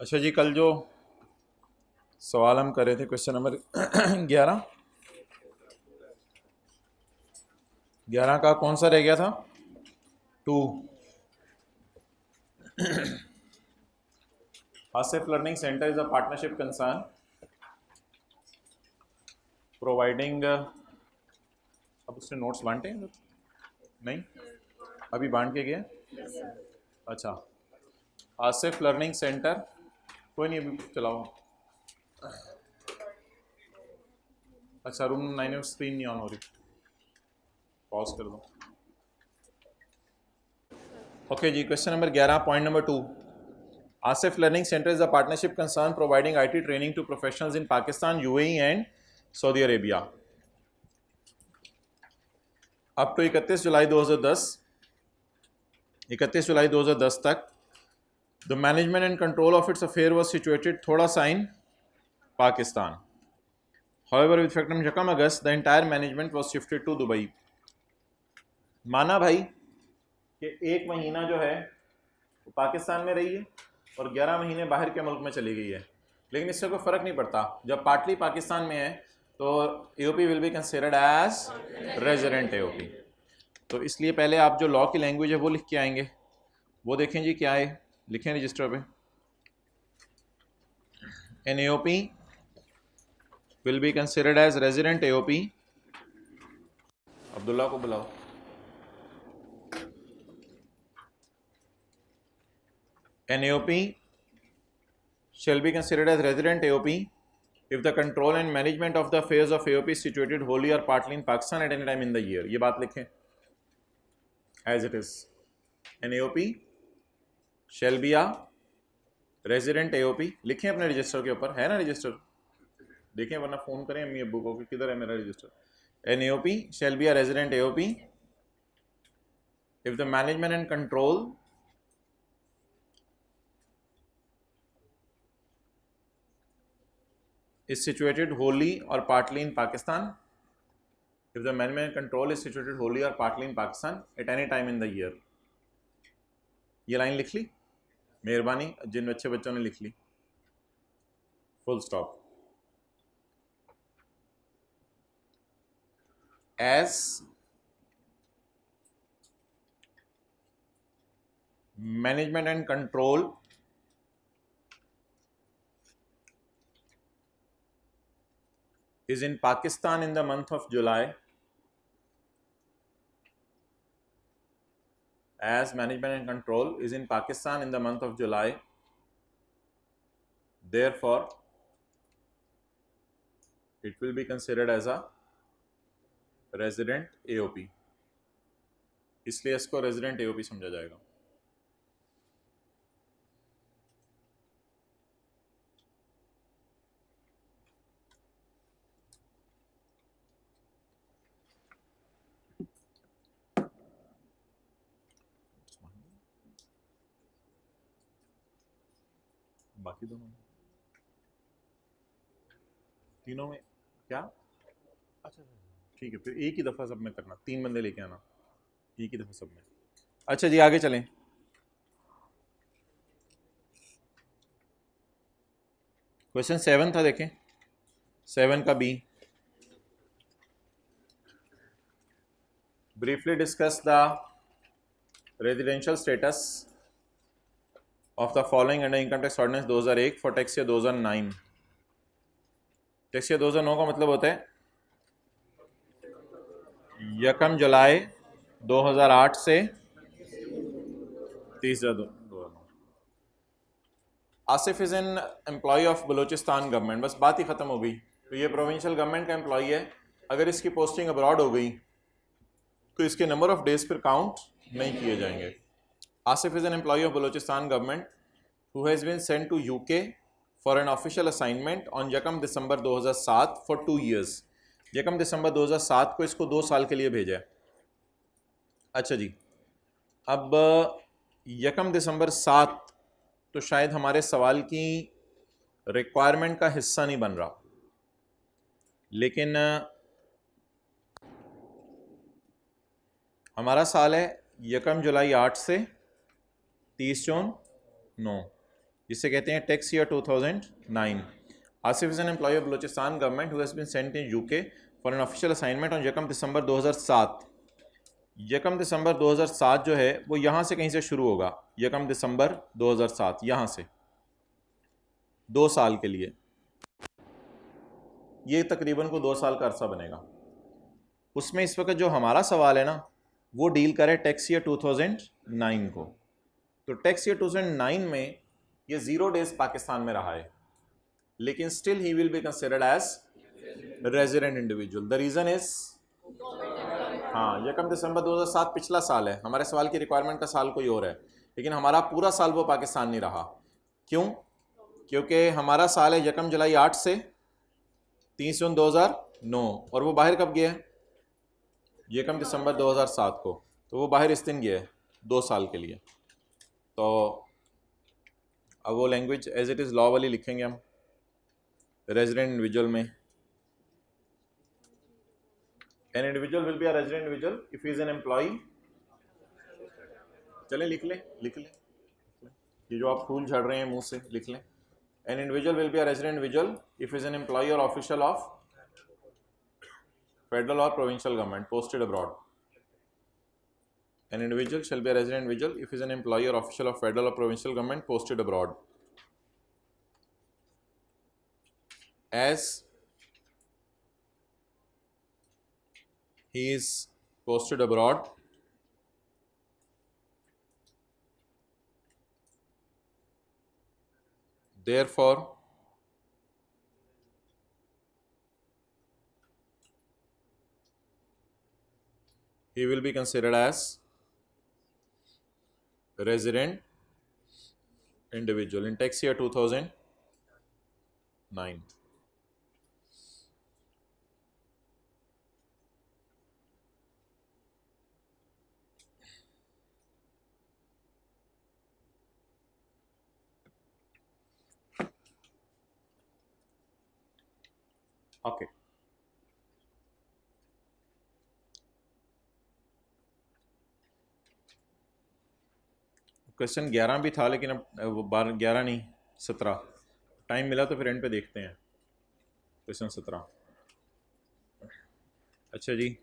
अच्छा जी, कल जो सवाल हम कर रहे थे क्वेश्चन नंबर 11 11 का कौन सा रह गया था? 2। Asif learning centre is a partnership concern providing. अब उसने नोट्स बांटे हैं? नहीं, अभी बांट के गया। अच्छा, आसिफ लर्निंग सेंटर, कोई नहीं अभी चलाओ। अच्छा, रूम 9 में स्क्रीन नहीं ऑन हो रही, पॉज कर दो। ओके जी, question number 11 point number 2। Asif learning centre is a partnership concern providing IT training to professionals in Pakistan, UAE and Saudi Arabia up to 31 जुलाई 2010। 31 जुलाई 2010 तक the management and control of its affair was situated थोड़ा सा in Pakistan. However with effect from 1 August the entire management was shifted to Dubai. माना भाई कि एक महीना जो है वो पाकिस्तान में रही है और 11 महीने बाहर के मुल्क में चली गई है, लेकिन इससे कोई फ़र्क नहीं पड़ता। जब पार्टली पाकिस्तान में है तो AOP will be considered as resident AOP. तो इसलिए पहले आप जो लॉ की लैंग्वेज है वो लिख के आएंगे, वो देखें जी क्या है, लिखें रजिस्टर पे। An AOP will be considered as resident AOP. Abdullah को बुलाओ। An AOP shall be considered as resident AOP if the control and management of the affairs of AOP is situated wholly or partly in Pakistan at any time in the year. ये बात लिखें as it is. An AOP shall be a resident AOP। लिखें अपने register के ऊपर, है ना register, देखें वरना फ़ोन करें अम्मी अब्बू को कि किधर है मेरा register. An AOP shall be a resident AOP if the management and control is situated wholly or partly in Pakistan, if the management and control is situated wholly or partly in Pakistan at any time in the year। ये line लिख ली, मेहरबानी जिन अच्छे बच्चों ने लिख ली, full stop. As management and control is in Pakistan in the month of July, as management and control is in Pakistan in the month of July, therefore it will be considered as a resident AOP। इसलिए इसको resident AOP समझा जाएगा। बाकी दोनों तीनों में क्या? अच्छा ठीक है, फिर एक ही दफ़ा सब में करना, 3 बंदे लेके आना एक ही दफ़ा सब में। अच्छा जी, आगे चलें। क्वेश्चन 7 था, देखें 7 का B. Briefly discuss the residential status of the following under income tax ordinance 2001 for tax year 2009। Tax year 2009 का मतलब होता है 1 जुलाई 2008 से 30 Asif is an employ of Balochistan government. बस बात ही ख़त्म हो गई। तो ये प्रोविंशियल गवर्नमेंट का एम्प्लॉय है। अगर इसकी पोस्टिंग अब्रॉड हो गई तो इसके नंबर ऑफ डेज पर काउंट नहीं किए जाएंगे। Asif is an employ of Balochistan government who has been sent to UK for an official assignment on 1 December 2007 for 2 years. 1 दिसंबर 2007 को इसको 2 साल के लिए भेजा है। अच्छा जी, अब 1 दिसंबर 7 तो शायद हमारे सवाल की रिक्वायरमेंट का हिस्सा नहीं बन रहा, लेकिन हमारा साल है 1 जुलाई 8 से 30 जून 9। जिसे कहते हैं tax year 2009। Asif is an employ of Balochistan government who has been sent in UK for an official assignment on 1 दिसंबर 2007। 1 दिसंबर 2007 जो है वो यहाँ से कहीं से शुरू होगा। 1 दिसंबर 2007 यहाँ से 2 साल के लिए, ये तकरीबन को 2 साल का अरसा बनेगा। उसमें इस वक्त जो हमारा सवाल है ना वो डील करे टैक्स ईयर 2009 को। तो टैक्स ईयर 2009 में ये 0 डेज पाकिस्तान में रहा है, लेकिन still he will be considered as resident individual. The reason is, हाँ 1 दिसंबर 2007 पिछला साल है, हमारे सवाल की रिक्वायरमेंट का साल कोई और है, लेकिन हमारा पूरा साल वो पाकिस्तान नहीं रहा। क्यों? क्योंकि हमारा साल है 1 जुलाई 8 से 30 जून 2009, और वो बाहर कब गया है? 1 दिसंबर 2007 को। तो वो बाहर इस दिन गया है 2 साल के लिए। तो अब वो language as it is law वाली लिखेंगे हम रेजिडेंट इंडिविजुअल में। An individual will be a resident individual if he is an employ. चलें लिख लें, ये जो आप फूल झड़ रहे हैं मुंह से, लिख लें। An individual will be a resident individual if is an employ or official of federal or provincial government posted abroad. An individual shall be a resident individual if he is an employee or official of federal or provincial government posted abroad. As he is posted abroad, therefore he will be considered as resident individual in tax year 2009. Okay. Question 11 भी था, लेकिन अब वो 11 नहीं 17 time मिला तो फिर and पे देखते हैं क्वेश्चन 17। अच्छा जी,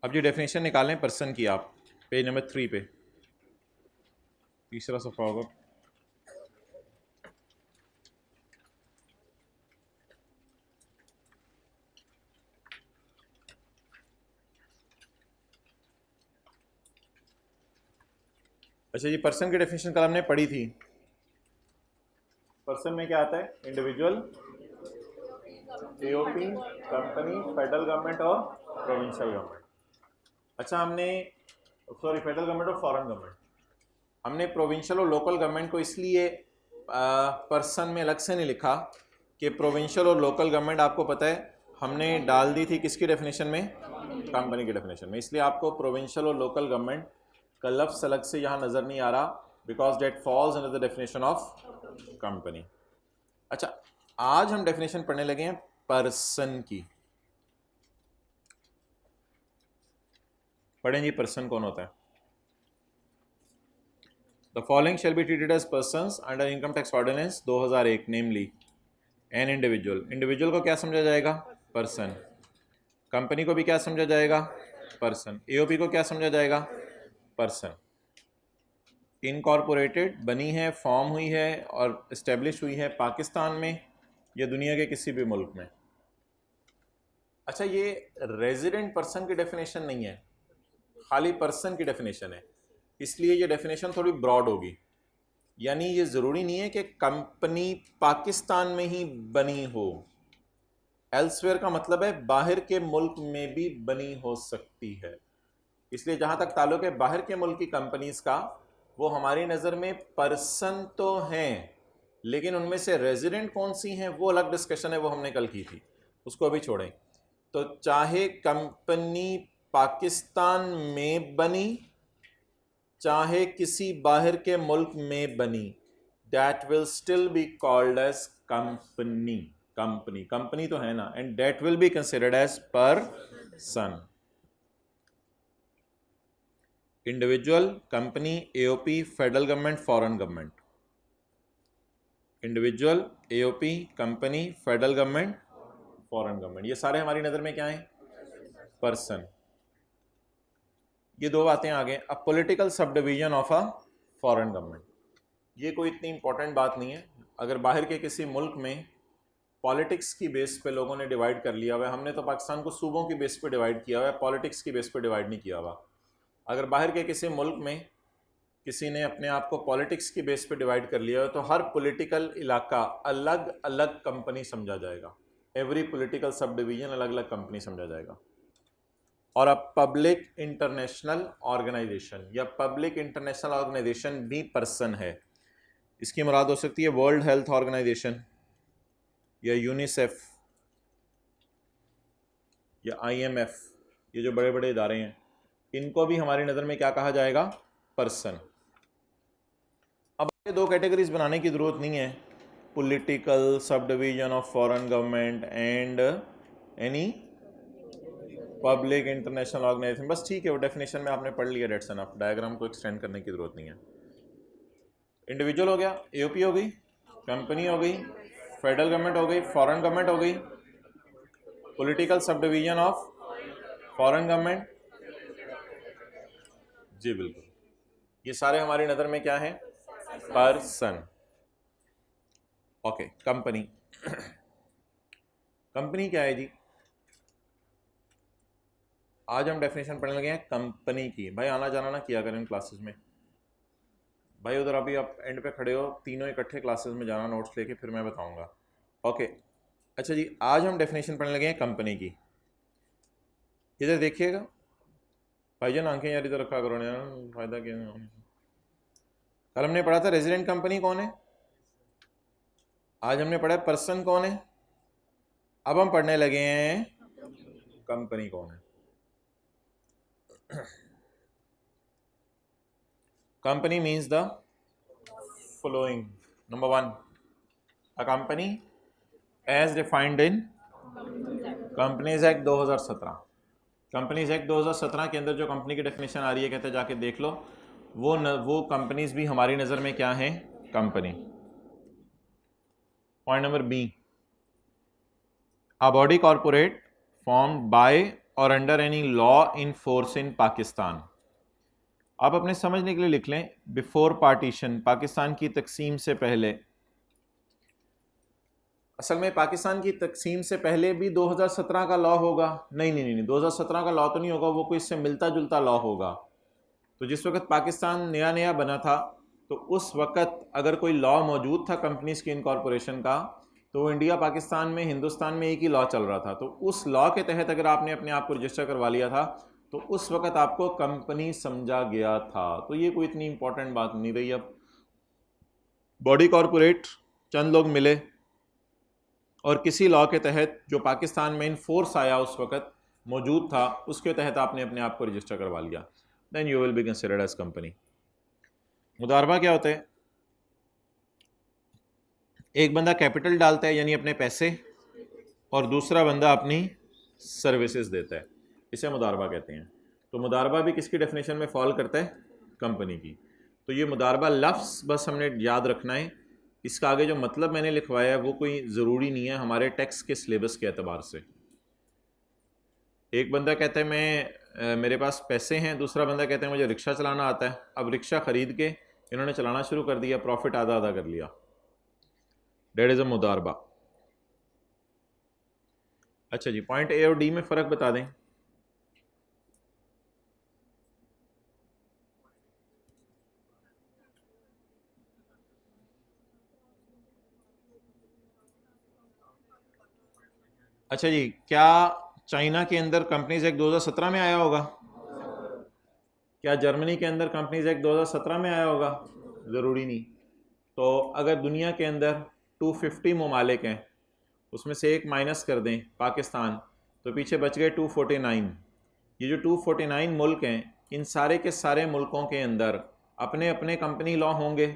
अब जो डेफिनेशन निकालें पर्सन की, आप पेज नंबर 3 पे तीसरा सफ़ा होगा। अच्छा जी, पर्सन की डेफिनेशन कल हमने पढ़ी थी। पर्सन में क्या आता है? Individual, AOP, company, federal government और प्रोविंशियल गवर्नमेंट। अच्छा, हमने फेडरल गवर्नमेंट और फॉरेन गवर्नमेंट। हमने प्रोविंशियल और लोकल गवर्नमेंट को इसलिए पर्सन में अलग से नहीं लिखा कि प्रोविंशियल और लोकल गवर्नमेंट आपको पता है हमने डाल दी थी किसकी डेफिनेशन में? कंपनी की डेफिनेशन में। इसलिए आपको प्रोविंशियल और लोकल गवर्नमेंट का लफ्ज़ अलग से यहाँ नज़र नहीं आ रहा, because that falls under the definition of company. अच्छा, आज हम डेफिनेशन पढ़ने लगे हैं पर्सन की। पढ़ें जी, पर्सन कौन होता है? The following shall be treated as persons under income tax ordinance 2001, namely an individual. Individual को क्या समझा जाएगा? पर्सन। कंपनी को भी क्या समझा जाएगा? पर्सन। एओपी को क्या समझा जाएगा? पर्सन। इनकॉर्पोरेटेड बनी है, फॉर्म हुई है और इस्टेब्लिश हुई है पाकिस्तान में या दुनिया के किसी भी मुल्क में। अच्छा, ये रेजिडेंट पर्सन की डेफिनेशन नहीं है, खाली पर्सन की डेफिनेशन है, इसलिए ये डेफिनेशन थोड़ी ब्रॉड होगी। यानी ये ज़रूरी नहीं है कि कंपनी पाकिस्तान में ही बनी हो। एल्सवेयर का मतलब है बाहर के मुल्क में भी बनी हो सकती है। इसलिए जहाँ तक ताल्लुक है बाहर के मुल्क की कंपनीज़ का, वो हमारी नज़र में पर्सन तो हैं, लेकिन उनमें से रेजिडेंट कौन सी हैं वो अलग डिस्कशन है, वो हमने कल की थी, उसको अभी छोड़ें। तो चाहे कंपनी पाकिस्तान में बनी चाहे किसी बाहर के मुल्क में बनी, that will still be called as company. Company तो है ना, and that will be considered as person. Individual, company, AOP, federal government, foreign government. Individual, AOP, company, federal government, foreign government, ये सारे हमारी नज़र में क्या हैं? पर्सन। ये दो बातें आ गए। अब political sub division of a foreign government, ये कोई इतनी इंपॉर्टेंट बात नहीं है। अगर बाहर के किसी मुल्क में पॉलिटिक्स की बेस पे लोगों ने डिवाइड कर लिया हुआ है, हमने तो पाकिस्तान को सूबों की बेस पे डिवाइड किया हुआ है, पॉलिटिक्स की बेस पे डिवाइड नहीं किया हुआ। अगर बाहर के किसी मुल्क में किसी ने अपने आप को पॉलिटिक्स की बेस पे डिवाइड कर लिया है तो हर पॉलिटिकल इलाका अलग अलग कंपनी समझा जाएगा। एवरी पॉलिटिकल सब डिवीजन अलग अलग कंपनी समझा जाएगा। और अब पब्लिक इंटरनेशनल ऑर्गेनाइजेशन या पब्लिक इंटरनेशनल ऑर्गेनाइजेशन भी पर्सन है। इसकी मुराद हो सकती है वर्ल्ड हेल्थ ऑर्गेनाइजेशन या यूनिसेफ या आईएमएफ, ये जो बड़े बड़े इदारे हैं, इनको भी हमारी नज़र में क्या कहा जाएगा? पर्सन। अब ये दो कैटेगरीज बनाने की ज़रूरत नहीं है, political sub division of foreign government and any public international organization, बस ठीक है, वो डेफिनेशन में आपने पढ़ लिया, डेट्स एनफ। डायग्राम को एक्सटेंड करने की ज़रूरत नहीं है। इंडिविजुअल हो गया, एओपी हो गई, कंपनी हो गई, फेडरल गवर्नमेंट हो गई, फॉरेन गवर्नमेंट हो गई, political sub division of foreign government. जी बिल्कुल, ये सारे हमारी नज़र में क्या है? पर्सन। Okay, company. कंपनी क्या है जी? आज हम डेफिनेशन पढ़ने लगे हैं कंपनी की। भाई आना जाना ना किया करें क्लासेस में। भाई उधर अभी आप एंड पे खड़े हो, तीनों इकट्ठे क्लासेस में जाना नोट्स लेके, फिर मैं बताऊंगा। ओके, अच्छा जी, आज हम डेफिनेशन पढ़ने लगे हैं कंपनी की। इधर देखिएगा भाईजान, आंखें यार इधर रखा करो यार, फायदा क्या है। कल हमने पढ़ा था रेजिडेंट कंपनी कौन है, आज हमने पढ़ा पर्सन कौन है, अब हम पढ़ने लगे हैं कंपनी कौन है। Company means the following. Number 1, a company as defined in companies act 2017। Companies act 2017 के अंदर जो कंपनी की डेफिनेशन आ रही है, कहते हैं जाके देख लो, वो कंपनीज भी हमारी नज़र में क्या है? Company. Point number B, a body corporate formed by और under any law in force in Pakistan. आप अपने समझने के लिए लिख लें, बिफोर पार्टीशन, पाकिस्तान की तकसीम से पहले। असल में पाकिस्तान की तकसीम से पहले भी 2017 का लॉ होगा? नहीं नहीं नहीं, 2017 का लॉ तो नहीं होगा, वो कोई इससे मिलता जुलता लॉ होगा। तो जिस वक्त पाकिस्तान नया नया बना था, तो उस वक्त अगर कोई लॉ मौजूद था कंपनीज की इनकॉर्पोरेशन का, तो इंडिया पाकिस्तान में हिंदुस्तान में एक ही लॉ चल रहा था। तो उस लॉ के तहत अगर आपने अपने आप को रजिस्टर करवा लिया था, तो उस वक्त आपको कंपनी समझा गया था। तो ये कोई इतनी इंपॉर्टेंट बात नहीं रही। अब बॉडी कॉर्पोरेट, चंद लोग मिले और किसी लॉ के तहत जो पाकिस्तान में इन फोर्स आया उस वक्त मौजूद था, उसके तहत आपने अपने आप को रजिस्टर करवा लिया, then you will be considered as company. मुदारबा क्या होता है? एक बंदा कैपिटल डालता है यानी अपने पैसे, और दूसरा बंदा अपनी सर्विसेज देता है, इसे मुदारबा कहते हैं। तो मुदारबा भी किसकी डेफिनेशन में फॉल करता है? कंपनी की। तो ये मुदारबा लफ्ज़ बस हमने याद रखना है, इसका आगे जो मतलब मैंने लिखवाया है वो कोई ज़रूरी नहीं है हमारे टेक्स्ट के सिलेबस के एतबार से। एक बंदा कहता है मेरे पास पैसे हैं, दूसरा बंदा कहता है मुझे रिक्शा चलाना आता है। अब रिक्शा ख़रीद के इन्होंने चलाना शुरू कर दिया, प्रॉफिट आधा आधा कर लिया, डेट इज़ अ मुदारबा। अच्छा जी, पॉइंट ए और डी में फ़र्क बता दें। अच्छा जी, क्या चाइना के अंदर कंपनीज एक्ट 2017 में आया होगा? क्या जर्मनी के अंदर कंपनीज एक्ट 2017 में आया होगा? ज़रूरी नहीं। तो अगर दुनिया के अंदर 250 ममालिक हैं, उसमें से एक माइनस कर दें पाकिस्तान, तो पीछे बच गए 249। ये जो 249 मुल्क हैं, इन सारे के सारे मुल्कों के अंदर अपने अपने कंपनी लॉ होंगे।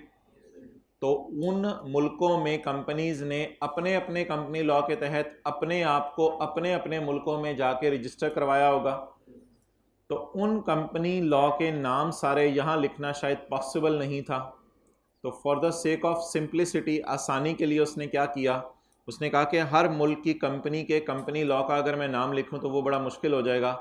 तो उन मुल्कों में कंपनीज ने अपने अपने कंपनी लॉ के तहत अपने आप को अपने अपने मुल्कों में जाके रजिस्टर करवाया होगा। तो उन कंपनी लॉ के नाम सारे यहाँ लिखना शायद पॉसिबल नहीं था। तो for the sake of simplicity, आसानी के लिए उसने क्या किया, उसने कहा कि हर मुल्क की कंपनी के कंपनी लॉ का अगर मैं नाम लिखूं तो वो बड़ा मुश्किल हो जाएगा।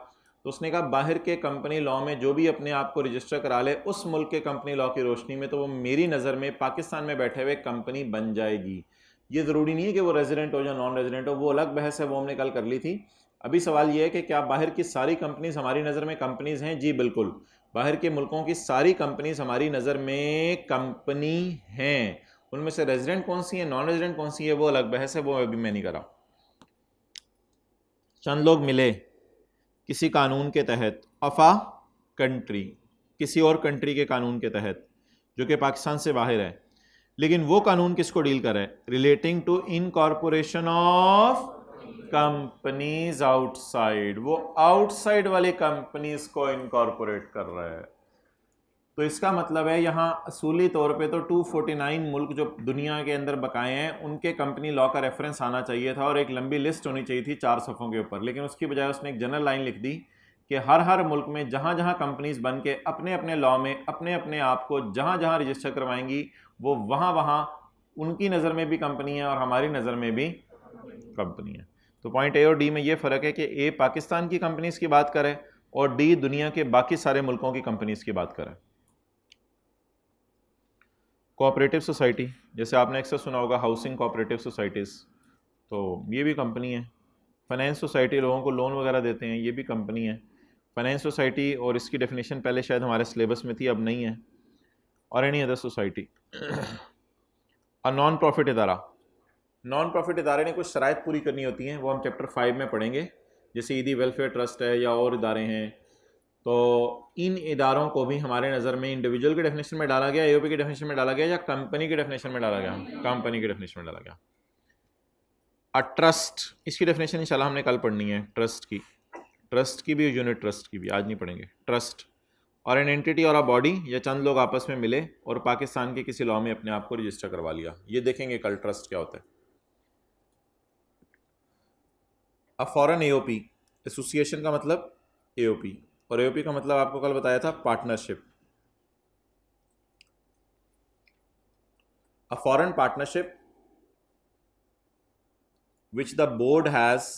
तो उसने कहा बाहर के कंपनी लॉ में जो भी अपने आप को रजिस्टर करा ले उस मुल्क के कंपनी लॉ की रोशनी में, तो वो मेरी नज़र में पाकिस्तान में बैठे हुए कंपनी बन जाएगी। ये ज़रूरी नहीं है कि वो रेजिडेंट हो या नॉन रेजिडेंट हो, वो अलग बहस है, वो हमने कल कर ली थी। अभी सवाल ये है कि क्या बाहर की सारी कंपनीज हमारी नज़र में कंपनीज हैं? जी बिल्कुल, बाहर के मुल्कों की सारी कंपनीज हमारी नज़र में कंपनी हैं। उनमें से रेजिडेंट कौन सी है, नॉन रेजिडेंट कौन सी है, वो अलग बहस है, वो अभी मैं नहीं कर रहा। चंद लोग मिले किसी कानून के तहत, अफा कंट्री, किसी और कंट्री के कानून के तहत जो कि पाकिस्तान से बाहर है, लेकिन वो कानून किसको डील कर रहा है? Relating to incorporation of companies outside. वो आउटसाइड वाली कंपनीज को इनकॉर्पोरेट कर रहा है। तो इसका मतलब है यहाँ असूली तौर पे तो 249 मुल्क जो दुनिया के अंदर बकाए हैं उनके कंपनी लॉ का रेफरेंस आना चाहिए था और एक लंबी लिस्ट होनी चाहिए थी 4 सफ़ों के ऊपर, लेकिन उसकी बजाय उसने एक जनरल लाइन लिख दी कि हर मुल्क में जहाँ जहाँ कंपनीज बन के अपने अपने लॉ में अपने अपने आप को जहाँ जहाँ रजिस्टर करवाएंगी वो वहाँ उनकी नज़र में भी कंपनी है और हमारी नज़र में भी कंपनी है। तो पॉइंट ए और डी में ये फ़र्क है कि ए पाकिस्तान की कंपनीज की बात करे और डी दुनिया के बाकी सारे मुल्कों की कंपनीज की बात करे। कोऑपरेटिव सोसाइटी, जैसे आपने अक्सर सुना होगा हाउसिंग कोऑपरेटिव सोसाइटीज़, तो ये भी कंपनी है। फाइनेंस सोसाइटी लोगों को लोन वगैरह देते हैं, ये भी कंपनी है। फाइनेंस सोसाइटी और इसकी डेफिनेशन पहले शायद हमारे सिलेबस में थी, अब नहीं है। और एनी अदर सोसाइटी। और नॉन प्रॉफिट इदारा, नॉन प्रॉफिट इदारे ने कुछ शराइत पूरी करनी होती हैं, वो हम चैप्टर 5 में पढ़ेंगे, जैसे ईदी वेलफेयर ट्रस्ट है या और इदारे हैं। तो इन इदारों को भी हमारे नज़र में इंडिविजुअल की डेफिनेशन में डाला गया, एओपी की डेफिनेशन में डाला गया या कंपनी की डेफिनेशन में डाला गया? कंपनी की डेफिनेशन में डाला गया। अ ट्रस्ट, इसकी डेफिनेशन इंशाल्लाह हमने कल पढ़नी है। ट्रस्ट की भी, यूनिट ट्रस्ट की भी, आज नहीं पढ़ेंगे। ट्रस्ट और एन एंटिटी और अ बॉडी, या चंद लोग आपस में मिले और पाकिस्तान के किसी लॉ में अपने आप को रजिस्टर करवा लिया, ये देखेंगे कल ट्रस्ट क्या होता है। अ फॉरेन एओपी, एसोसिएशन का मतलब एओपी, और एओपी का मतलब आपको कल बताया था partnership. A foreign partnership which the board has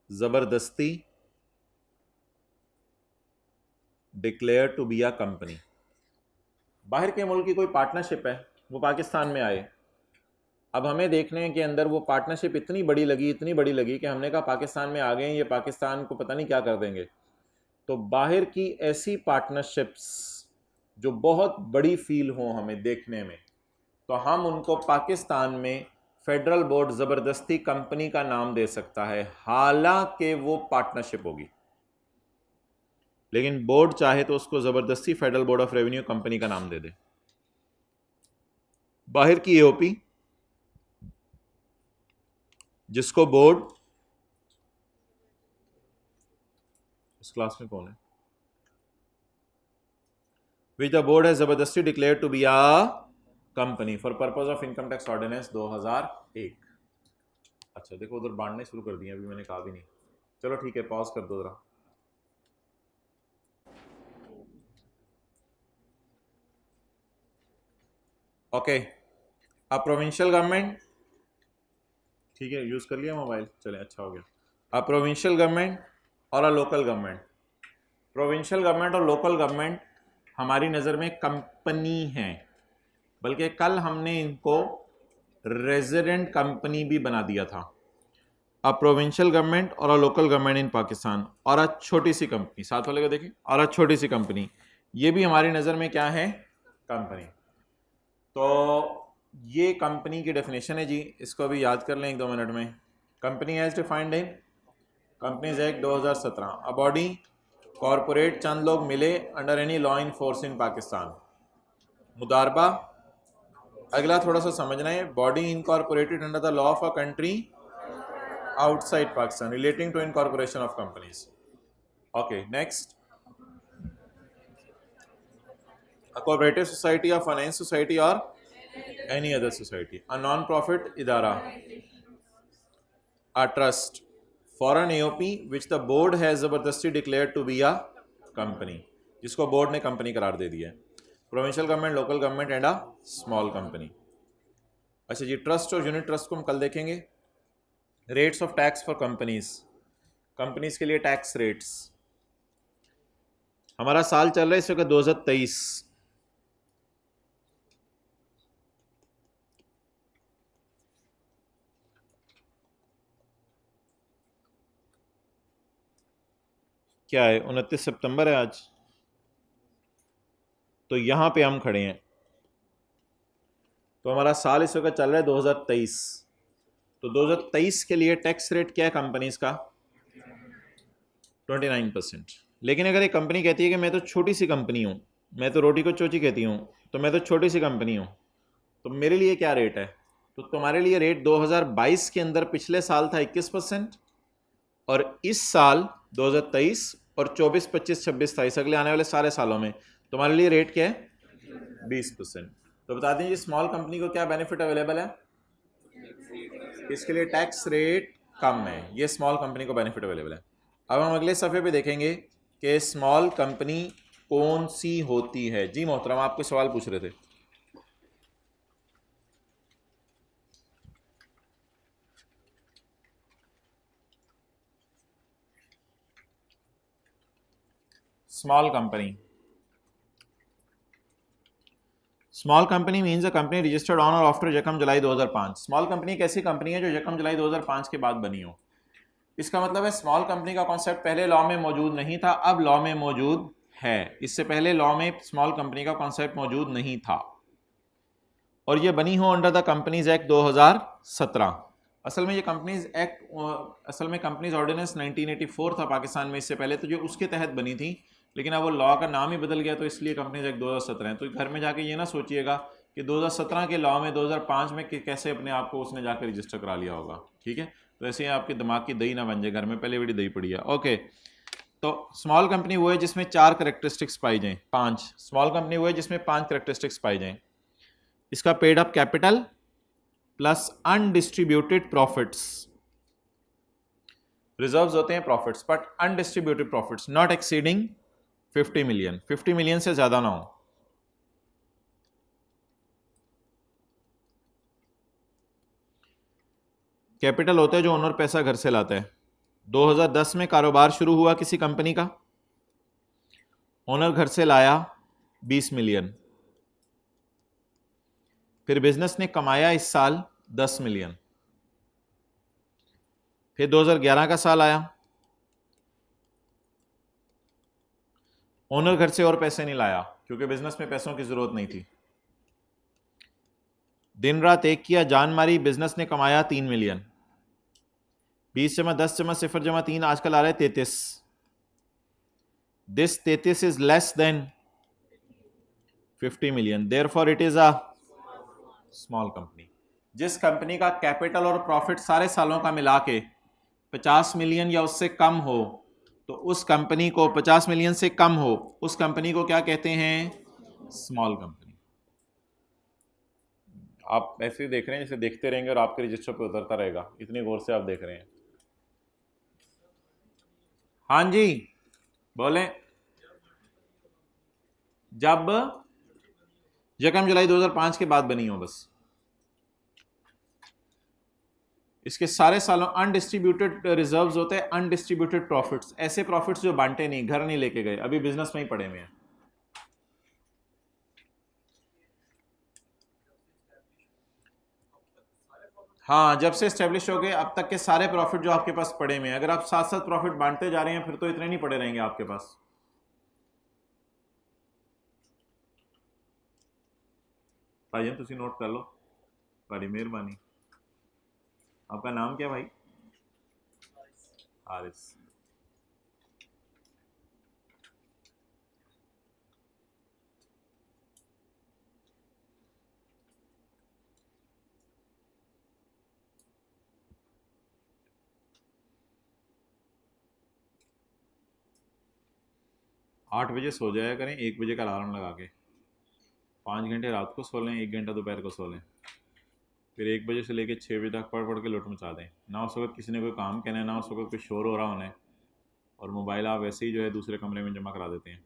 जबरदस्ती declare to be a company. बाहर के मुल्क की कोई पार्टनरशिप है, वो पाकिस्तान में आए, अब हमें देखने के अंदर वो पार्टनरशिप इतनी बड़ी लगी कि हमने कहा पाकिस्तान में आ गए, ये पाकिस्तान को पता नहीं क्या कर देंगे। तो बाहर की ऐसी पार्टनरशिप्स जो बहुत बड़ी फील हो हमें देखने में, तो हम उनको पाकिस्तान में फेडरल बोर्ड ज़बरदस्ती कंपनी का नाम दे सकता है, हालांकि वो पार्टनरशिप होगी, लेकिन बोर्ड चाहे तो उसको ज़बरदस्ती federal board of revenue company का नाम दे दे। बाहर की एओपी जिसको बोर्ड, इस क्लास में कौन है, विच द बोर्ड है जबरदस्ती declare to be a company for purpose of income tax ordinance 2001। अच्छा देखो उधर बांटने शुरू कर दिए, अभी मैंने कहा भी नहीं। चलो ठीक है, पॉज कर दो जरा। ओके, अ प्रोविंशियल गवर्नमेंट, ठीक है यूज कर लिया मोबाइल, चले अच्छा हो गया। अ प्रोविंशियल गवर्नमेंट और a local government. Provincial government और लोकल गवर्नमेंट हमारी नज़र में कंपनी हैं, बल्कि कल हमने इनको रेजिडेंट कंपनी भी बना दिया था। अ प्रोविंशियल गवर्नमेंट और a local government in Pakistan, और अ छोटी सी कंपनी, साथ वाले को देखें, और अ छोटी सी कंपनी, ये भी हमारी नज़र में क्या है? कंपनी। तो ये कंपनी की डेफिनेशन है जी, इसको अभी याद कर लें 1-2 मिनट में। Company as defined in companies act 2017। A body corporate चंद लोग मिले under any law in force in Pakistan. मुदारबा, अगला थोड़ा सा समझना है, body incorporated under the law of a country outside Pakistan relating to incorporation of companies. Okay next, a cooperative society, a finance society और any other society. A non profit इदारा, a trust, foreign AOP which the board has जबरदस्ती declared to be a company, जिसको board ने company करार दे दिया है। Provincial government, local government and a small company. अच्छा जी, ट्रस्ट और यूनिट ट्रस्ट को हम कल देखेंगे। Rates of tax for companies, companies के लिए टैक्स रेट्स। हमारा साल चल रहा है इस वक्त 2023। क्या है, 29 सितंबर है आज। तो यहां पे हम खड़े हैं, तो हमारा साल इस वक्त चल रहा है 2023। तो 2023 के लिए टैक्स रेट क्या है कंपनीज का? 29%। लेकिन अगर एक कंपनी कहती है कि मैं तो छोटी सी कंपनी हूं, मैं तो रोटी को चोची कहती हूं, तो मैं तो छोटी सी कंपनी हूं, तो मेरे लिए क्या रेट है? तो तुम्हारे लिए रेट 2022 के अंदर पिछले साल था 21%, और इस साल 2023 और 24, 25, 26, 27 अगले आने वाले सारे सालों में तुम्हारे लिए रेट क्या है? 20%। तो बता दीजिए स्मॉल कंपनी को क्या बेनिफिट अवेलेबल है? इसके लिए टैक्स रेट कम है, ये स्मॉल कंपनी को बेनिफिट अवेलेबल है। अब हम अगले सफ़े पे देखेंगे कि स्मॉल कंपनी कौन सी होती है। जी मोहतरम, आपको सवाल पूछ रहे थे। Small company, small company means a company registered on और आफ्टर यकम जुलाई 2005। स्मॉल कंपनी एक ऐसी कंपनी है जो यकम जुलाई 2005 के बाद बनी हो। इसका मतलब है स्मॉल कंपनी का कॉन्सेप्ट पहले लॉ में मौजूद नहीं था, अब लॉ में मौजूद है। इससे पहले लॉ में स्मॉल कंपनी का कॉन्सेप्ट मौजूद नहीं था, और ये बनी हो अंडर द कंपनीज एक्ट 2017। असल में ये कंपनीज एक्ट, असल में कंपनीज ऑर्डिनेंस 1984 था पाकिस्तान में, इससे पहले तो जो उसके तहत बनी थी, लेकिन अब वो लॉ का नाम ही बदल गया, तो इसलिए कंपनीज एक्ट 2017 है। तो घर में जाके ये ना सोचिएगा कि 2017 के लॉ में 2005 में कैसे अपने आप को उसने जाकर रजिस्टर करा लिया होगा, ठीक है। तो ऐसे ही आपके दिमाग की दही ना बन जाए, घर में पहले बड़ी दही पड़ी है। ओके, तो स्मॉल कंपनी वो है जिसमें 4 करेक्टरिस्टिक्स पाई जाएँ, 5। स्मॉल कंपनी वो है जिसमें 5 करेक्टरिस्टिक्स पाई जाएँ। इसका paid up capital plus undistributed profits, reserves होते हैं profits, but undistributed profits not exceeding 50 million, 50 million से ज्यादा ना हो। कैपिटल होता है जो ओनर पैसा घर से लाता है। 2010 में कारोबार शुरू हुआ किसी कंपनी का, ओनर घर से लाया 20 मिलियन, फिर बिजनेस ने कमाया इस साल 10 मिलियन। फिर 2011 का साल आया, ओनर घर से और पैसे नहीं लाया क्योंकि बिजनेस में पैसों की जरूरत नहीं थी। दिन रात एक किया, जान मारी, बिजनेस ने कमाया 3 मिलियन। 20 जमा 10 जमा 0 जमा 3 आजकल आ रहा है 33। This 33 is less than 50 million, therefore it is a small company. जिस कंपनी का कैपिटल और प्रॉफिट सारे सालों का मिला के 50 मिलियन या उससे कम हो, तो उस कंपनी को 50 मिलियन से कम हो, उस कंपनी को क्या कहते हैं? Small company. आप ऐसे ही देख रहे हैं जैसे देखते रहेंगे और आपके रजिस्टर पे उतरता रहेगा, इतनी गौर से आप देख रहे हैं। हाँ जी बोलें। जब यकम जुलाई 2005 के बाद बनी हो बस। इसके सारे सालों अनडिस्ट्रीब्यूटेड रिजर्व्स होते हैं, अनडिस्ट्रीब्यूटेड प्रॉफिट्स, ऐसे प्रॉफिट्स जो बांटे नहीं, घर नहीं लेके गए, अभी बिजनेस में ही पड़े हुए हैं। हाँ, जब से स्टेब्लिश हो गए अब तक के सारे प्रॉफिट जो आपके पास पड़े हुए हैं, अगर आप साथ साथ प्रॉफिट बांटते जा रहे हैं फिर तो इतने नहीं पड़े रहेंगे आपके पास। भाईजान तुसी नोट कर लो, बड़ी मेहरबानी। आपका नाम क्या भाई? हारिस। 8 बजे सो जाया करें, 1 बजे का अलार्म लगा के। 5 घंटे रात को सो लें, 1 घंटा दोपहर को सो लें, फिर 1 बजे से लेकर 6 बजे तक पढ़ पढ़ के लुट मचा दें। ना उस वक्त किसी ने कोई काम कहना है, ना उस वक्त कोई शोर हो रहा होना है। और मोबाइल आप वैसे ही जो है दूसरे कमरे में जमा करा देते हैं।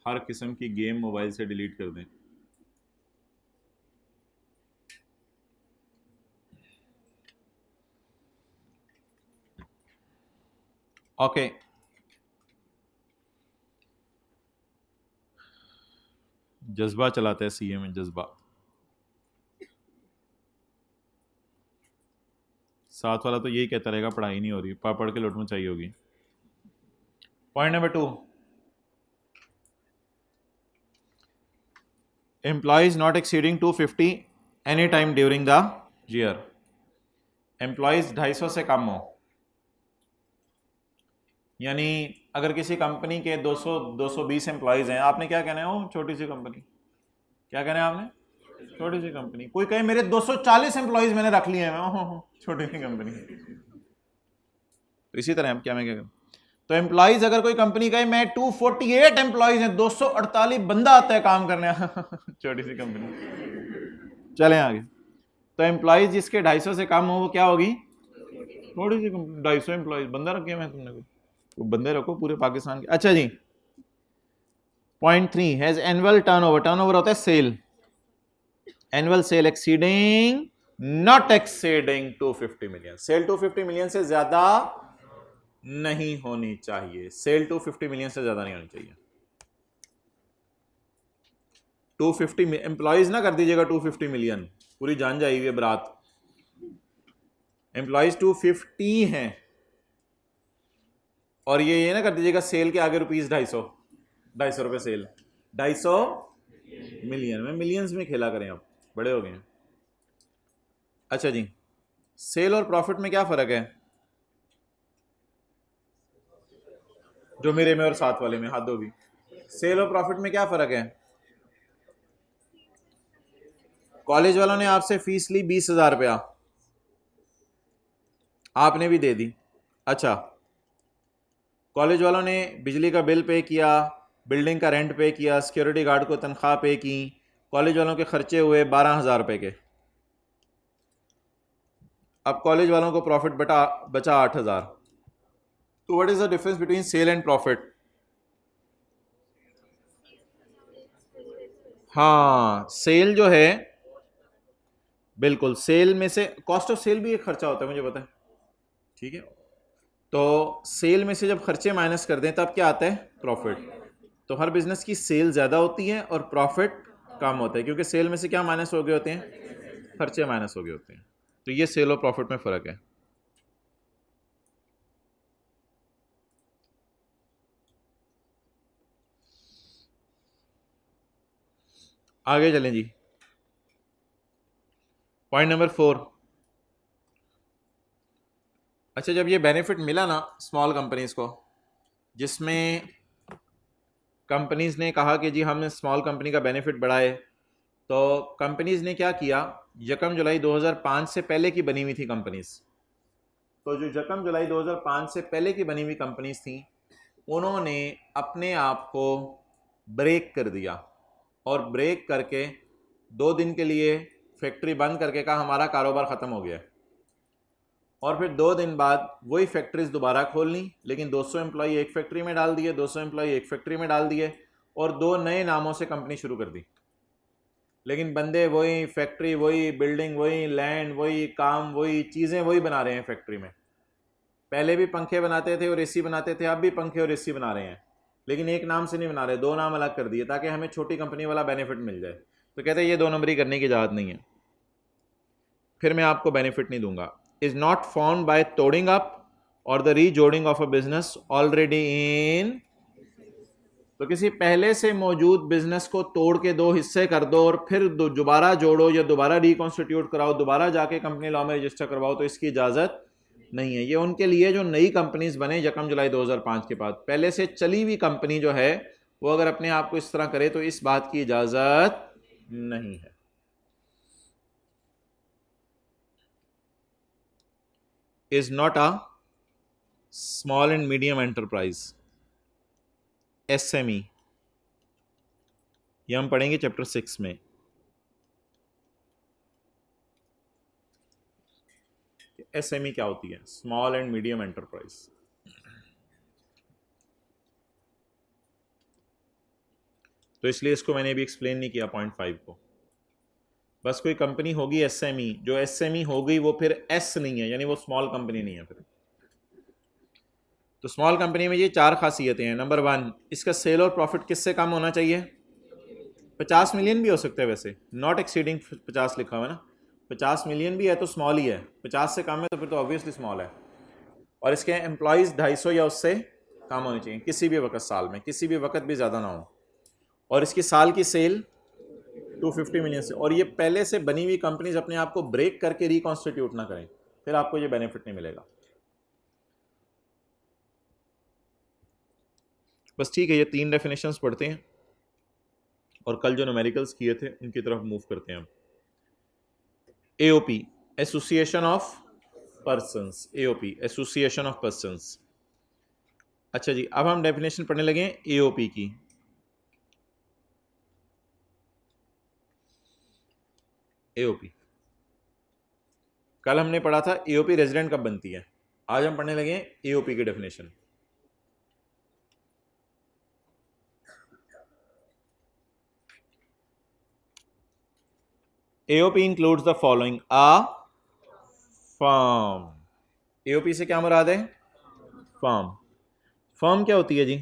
हर किस्म की गेम मोबाइल से डिलीट कर दें। ओके जज्बा चलाता है सीए में, जज्बा। साथ वाला तो यही कहता रहेगा पढ़ाई नहीं हो रही, पढ़ के लौटना चाहिए होगी। Point number 2, employees not exceeding 250 any time during the year. Employees 250 से कम हो, यानी अगर किसी कंपनी के 220 एम्प्लॉयज हैं, आपने क्या कहना है, वो छोटी सी कंपनी, क्या कहना है आपने, छोटी सी कंपनी। कोई कहे मेरे 240 एम्प्लॉयज मैंने रख लिए हैं, छोटी सी कंपनी। तो इसी तरह हम क्या, मैं क्या करूं, तो एम्प्लॉयज अगर कोई कंपनी कहे मैं 248 एम्प्लॉयज हैं, 248 बंदा आता है काम करने, छोटी सी कंपनी। चलें आगे। तो एम्प्लॉयज जिसके 250 से कम हो वो क्या होगी, छोटी सी कंपनी। 250 एम्प्लॉयज, बंदा रखे हैं तुमने, कोई बंदे रखो पूरे पाकिस्तान के। अच्छा जी, point 3, has annual turnover. Turnover होता है sale, annual sale exceeding, not exceeding 250 million. Sale 250 million से ज्यादा नहीं होनी चाहिए, सेल 250 मिलियन से ज्यादा नहीं होनी चाहिए। 250 एम्प्लॉयज ना कर दीजिएगा 250 मिलियन, पूरी जान जाएगी बारात। एम्प्लॉयज 250 हैं, और ये ना कर दीजिएगा सेल के आगे रुपीज 250 रुपए सेल, 250 मिलियन में, मिलियंस में खेला करें, आप बड़े हो गए हैं। अच्छा जी, सेल और प्रॉफिट में क्या फर्क है, जो मेरे में और साथ वाले में, हाथ दो भी, सेल और प्रॉफिट में क्या फर्क है। कॉलेज वालों ने आपसे फीस ली 20,000 रुपया, आपने भी दे दी। अच्छा, कॉलेज वालों ने बिजली का बिल पे किया, बिल्डिंग का रेंट पे किया, सिक्योरिटी गार्ड को तनख्वाह पे की, कॉलेज वालों के खर्चे हुए 12,000 रुपए के। अब कॉलेज वालों को प्रॉफिट बचा 8,000। तो what is the difference between sale and profit. हाँ, सेल जो है, बिल्कुल सेल में से कॉस्ट ऑफ सेल भी एक खर्चा होता है, मुझे पता है, ठीक है। तो सेल में से जब खर्चे माइनस कर दें तब क्या आता है, प्रॉफिट। तो हर बिजनेस की सेल ज़्यादा होती है और प्रॉफिट कम होता है, क्योंकि सेल में से क्या माइनस हो गए होते हैं, खर्चे माइनस हो गए होते हैं। तो ये सेल और प्रॉफिट में फ़र्क है। आगे चलें जी, पॉइंट नंबर 4। अच्छा, जब ये बेनिफिट मिला ना स्मॉल कंपनीज़ को, जिसमें कंपनीज़ ने कहा कि जी हमने स्मॉल कंपनी का बेनिफिट बढ़ाए, तो कंपनीज़ ने क्या किया, 1 जुलाई 2005 से पहले की बनी हुई थी कंपनीज़, तो जो 1 जुलाई 2005 से पहले की बनी हुई कंपनीज़ थी, उन्होंने अपने आप को ब्रेक कर दिया, और ब्रेक करके 2 दिन के लिए फैक्ट्री बंद करके कहा हमारा कारोबार ख़त्म हो गया। और फिर 2 दिन बाद वही फैक्ट्रीज दोबारा खोल ली, लेकिन 200 एम्प्लॉई एक फैक्ट्री में डाल दिए, 200 एम्प्लॉई एक फैक्ट्री में डाल दिए, और 2 नए नामों से कंपनी शुरू कर दी। लेकिन बंदे वही, फैक्ट्री वही, बिल्डिंग वही, लैंड वही, काम वही, चीज़ें वही बना रहे हैं फैक्ट्री में। पहले भी पंखे बनाते थे और एसी बनाते थे, अब भी पंखे और एसी बना रहे हैं, लेकिन एक नाम से नहीं बना रहे, 2 नाम अलग कर दिए ताकि हमें छोटी कंपनी वाला बेनिफिट मिल जाए। तो कहते हैं ये 2 नंबरी करने की इजाज़त नहीं है, फिर मैं आपको बेनिफिट नहीं दूंगा। इज नॉट फाउंड बाय तोडिंग अप और द रीजोडिंग of a business already in. तो किसी पहले से मौजूद बिजनेस को तोड़ के 2 हिस्से कर दो और फिर दोबारा जोड़ो या दोबारा रिकॉन्स्टिट्यूट कराओ, दोबारा जाके कंपनी लॉ में रजिस्टर करवाओ, तो इसकी इजाज़त नहीं है। ये उनके लिए जो नई कंपनीज बने 1 जुलाई 2005 के बाद, पहले से चली हुई कंपनी जो है वो अगर अपने आप को इस तरह करे तो इस बात की इजाज़त नहीं है। Is not a small and medium enterprise, SME, ये हम पढ़ेंगे चैप्टर 6 में। SME क्या होती है, स्मॉल एंड मीडियम एंटरप्राइज। तो इसलिए इसको मैंने भी एक्सप्लेन नहीं किया पॉइंट 5 को। बस कोई कंपनी होगी SME, जो SME हो गई वो फिर S नहीं है, यानी वो स्मॉल कंपनी नहीं है फिर। तो स्मॉल कंपनी में ये 4 खासियतें हैं। नंबर 1, इसका सेल और प्रॉफिट किससे कम होना चाहिए? 50 मिलियन भी हो सकते हैं, वैसे नॉट एक्सीडिंग 50 लिखा हुआ है ना, 50 मिलियन भी है तो स्मॉल ही है, 50 से कम है तो फिर तो ऑब्वियसली स्मॉल है। और इसके एम्प्लॉयज़ 250 या उससे कम होनी चाहिए किसी भी वक्त, साल में किसी भी वक्त भी ज़्यादा ना हो। और इसकी साल की सेल 250 मिलियन से, और ये पहले से बनी हुई कंपनीज अपने आप को ब्रेक करके रिकॉन्स्टिट्यूट ना करें, फिर आपको ये बेनिफिट नहीं मिलेगा। बस ठीक है, ये 3 डेफिनेशंस पढ़ते हैं और कल जो न्यूमेरिकल्स किए थे उनकी तरफ मूव करते हैं हम। AOP, association of persons, AOP association of persons. अच्छा जी, अब हम डेफिनेशन पढ़ने लगे हैं AOP की। AOP कल हमने पढ़ा था AOP रेजिडेंट कब बनती है, आज हम पढ़ने लगे हैं AOP की definition. AOP includes the following: a firm। AOP से क्या मुराद है? फर्म। फर्म क्या होती है जी?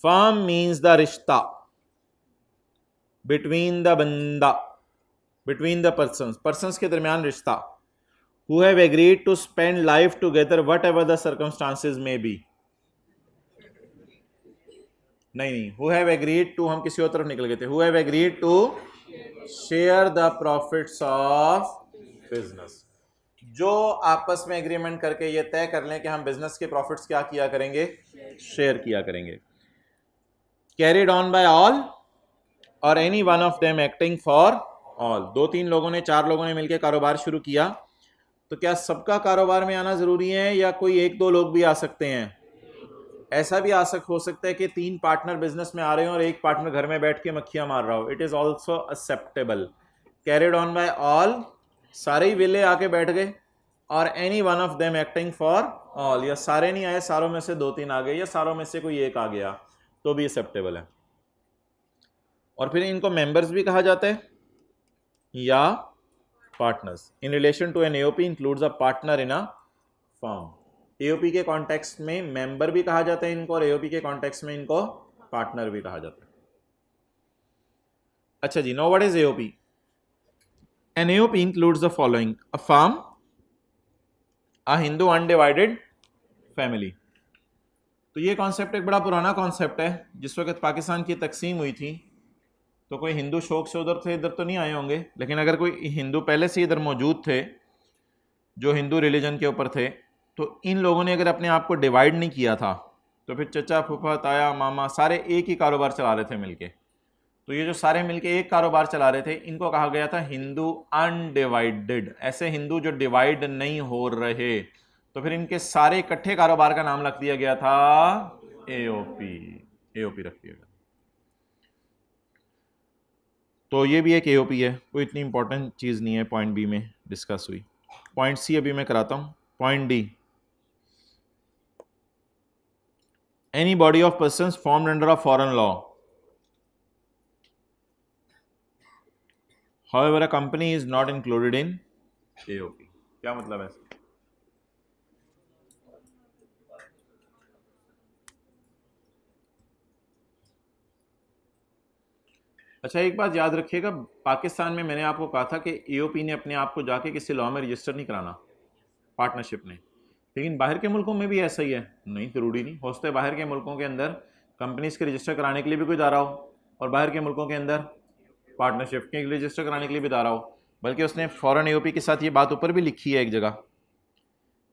फर्म मीन्स द रिश्ता बिटवीन द बंदा, बिटवीन द पर्सन्स, पर्सन्स के दरमियान रिश्ता। Who have agreed to spend life together whatever the circumstances में बी। नहीं, हु हैव एग्रीड टू, हम किसी और तरफ निकल गए थे। Who have agreed to share the profits of business, जो आपस में एग्रीमेंट करके ये तय कर लें कि हम बिजनेस के प्रॉफिट्स क्या किया करेंगे, शेयर किया करेंगे। कैरिड ऑन बाय ऑल और any one of them acting for all. 2-3 लोगों ने, 4 लोगों ने मिलकर कारोबार शुरू किया, तो क्या सबका कारोबार में आना जरूरी है या कोई 1-2 लोग भी आ सकते हैं? ऐसा भी हो सकता है कि 3 पार्टनर बिजनेस में आ रहे हो और एक पार्टनर घर में बैठ के मक्खियां मार रहा हो। It is also acceptable. Carried on by all, सारे ही विले आके बैठ गए, और any one of them acting for all, या सारे नहीं आए, सारों में से 2-3 आ गए, या सारों में से कोई एक आ गया, तो भी एक्सेप्टेबल है। और फिर इनको मेंबर्स भी कहा जाता है या partners. In relation to an AOP includes a partner in a firm. AOP के कॉन्टेक्स्ट में मेंबर भी कहा जाता है इनको, और AOP के कॉन्टेक्स्ट में इनको पार्टनर भी कहा जाता है। अच्छा जी, now what is AOP? An AOP includes the following: a firm, a Hindu undivided family. तो ये कॉन्सेप्ट एक बड़ा पुराना कॉन्सेप्ट है। जिस वक्त पाकिस्तान की तकसीम हुई थी तो कोई हिंदू शौक से उधर थे, इधर तो नहीं आए होंगे, लेकिन अगर कोई हिंदू पहले से इधर मौजूद थे जो हिंदू रिलीजन के ऊपर थे, तो इन लोगों ने अगर अपने आप को डिवाइड नहीं किया था तो फिर चचा, फूफा, ताया, मामा सारे एक ही कारोबार चला रहे थे मिलके। तो ये जो सारे मिलके एक कारोबार चला रहे थे, इनको कहा गया था हिंदू अनडिवाइडेड। ऐसे हिंदू जो डिवाइड नहीं हो रहे, तो फिर इनके सारे इकट्ठे कारोबार का नाम रख दिया गया था AOP। AOP रख दिया गया। तो ये भी एक AOP है, कोई इतनी इंपॉर्टेंट चीज़ नहीं है, पॉइंट बी में डिस्कस हुई। पॉइंट सी अभी मैं कराता हूँ। Point D, any body of persons formed under a foreign law, however a company is not included in AOP। क्या मतलब है? अच्छा, एक बात याद रखिएगा, पाकिस्तान में मैंने आपको कहा था कि AOP ने अपने आप को जाके किसी लॉ में रजिस्टर नहीं कराना, पार्टनरशिप ने। लेकिन बाहर के मुल्कों में भी ऐसा ही है? नहीं, जरूरी नहीं। हो सकता है बाहर के मुल्कों के अंदर कंपनीज के रजिस्टर कराने के लिए भी कोई जा रहा हो, और बाहर के मुल्कों के अंदर पार्टनरशिप के रजिस्टर कराने के लिए भी जा रहा हो। बल्कि उसने फॉरेन AOP के साथ ये बात ऊपर भी लिखी है एक जगह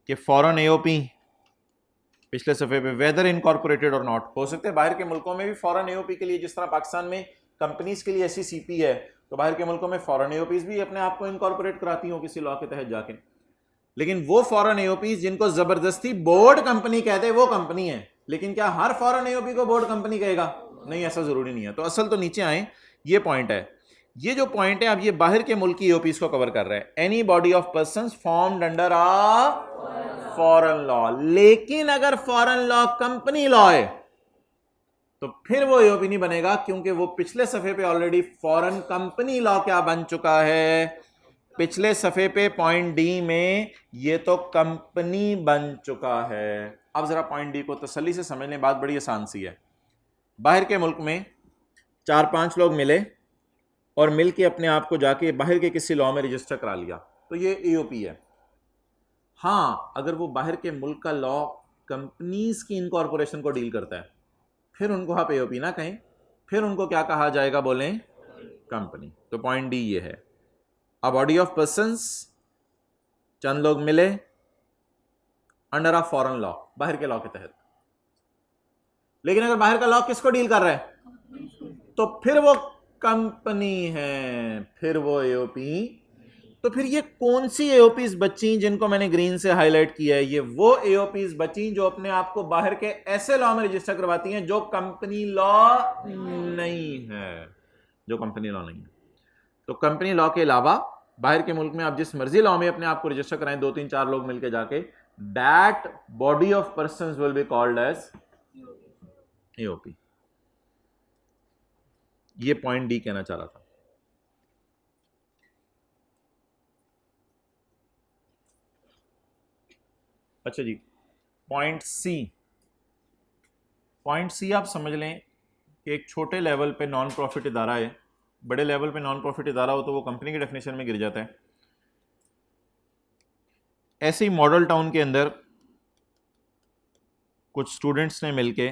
कि फॉरेन AOP, पिछले सफ़े पे, वेदर इनकॉर्पोरेटेड और नॉट। हो सकते हैं बाहर के मुल्कों में भी फॉरेन AOP के लिए, जिस तरह पाकिस्तान में कंपनीज के लिए ऐसी CP है, तो बाहर के मुल्कों में फॉरेन AOPs भी अपने आप को इनकॉर्पोरेट कराती हो किसी लॉ के तहत जाके। लेकिन वो फॉरेन AOPs जिनको जबरदस्ती बोर्ड कंपनी कहते हैं, वो कंपनी है। लेकिन क्या हर फॉरेन AOP को बोर्ड कंपनी कहेगा? नहीं, ऐसा जरूरी नहीं है। तो असल तो नीचे आए, ये पॉइंट है ये जो पॉइंट है अब ये बाहर के मुल्क की ईओपीज को कवर कर रहा है। Any body of persons formed under a foreign law, लेकिन अगर फॉरेन लॉ कंपनी लॉ है तो फिर वो ईओपी नहीं बनेगा, क्योंकि वो पिछले सफे पे ऑलरेडी फॉरेन कंपनी लॉ क्या बन चुका है, पिछले सफे पे पॉइंट डी में ये तो कंपनी बन चुका है। अब जरा पॉइंट डी को तसल्ली से समझ लें, बात बड़ी आसान सी है। बाहर के मुल्क में 4-5 लोग मिले और मिल के अपने आप को जाके बाहर के किसी लॉ में रजिस्टर करा लिया, तो ये ईओपी है। हाँ, अगर वो बाहर के मुल्क का लॉ कंपनीज की इनकॉर्पोरेशन को डील करता है, फिर उनको आप ईओपी ना कहें, फिर उनको क्या कहा जाएगा, बोलें कंपनी। तो पॉइंट डी ये है, अ बॉडी ऑफ पर्संस, चंद लोग मिले अंडर अ फॉरेन लॉ, बाहर के लॉ के तहत। लेकिन अगर बाहर का लॉ किसको डील कर रहा है तो फिर वो कंपनी है, फिर वो एओपी। तो फिर ये कौन सी एओपीज बची जिनको मैंने ग्रीन से हाईलाइट किया है, ये वो एओपीज बची जो अपने आप को बाहर के ऐसे लॉ में रजिस्टर करवाती हैं जो कंपनी लॉ नहीं है, जो कंपनी लॉ नहीं है। तो कंपनी लॉ के अलावा बाहर के मुल्क में आप जिस मर्जी लॉ में अपने आप को रजिस्टर कराएं, 2-3-4 लोग मिलकर जाके, that body of persons will be called as AOP. ये पॉइंट डी कहना चाह रहा था। अच्छा जी, पॉइंट सी। पॉइंट सी आप समझ लें कि एक छोटे लेवल पे नॉन प्रॉफिट इदारा है, बड़े लेवल पे नॉन प्रॉफिट इदारा हो तो वो कंपनी की डेफिनेशन में गिर जाता है। ऐसे ही मॉडल टाउन के अंदर कुछ स्टूडेंट्स ने मिलके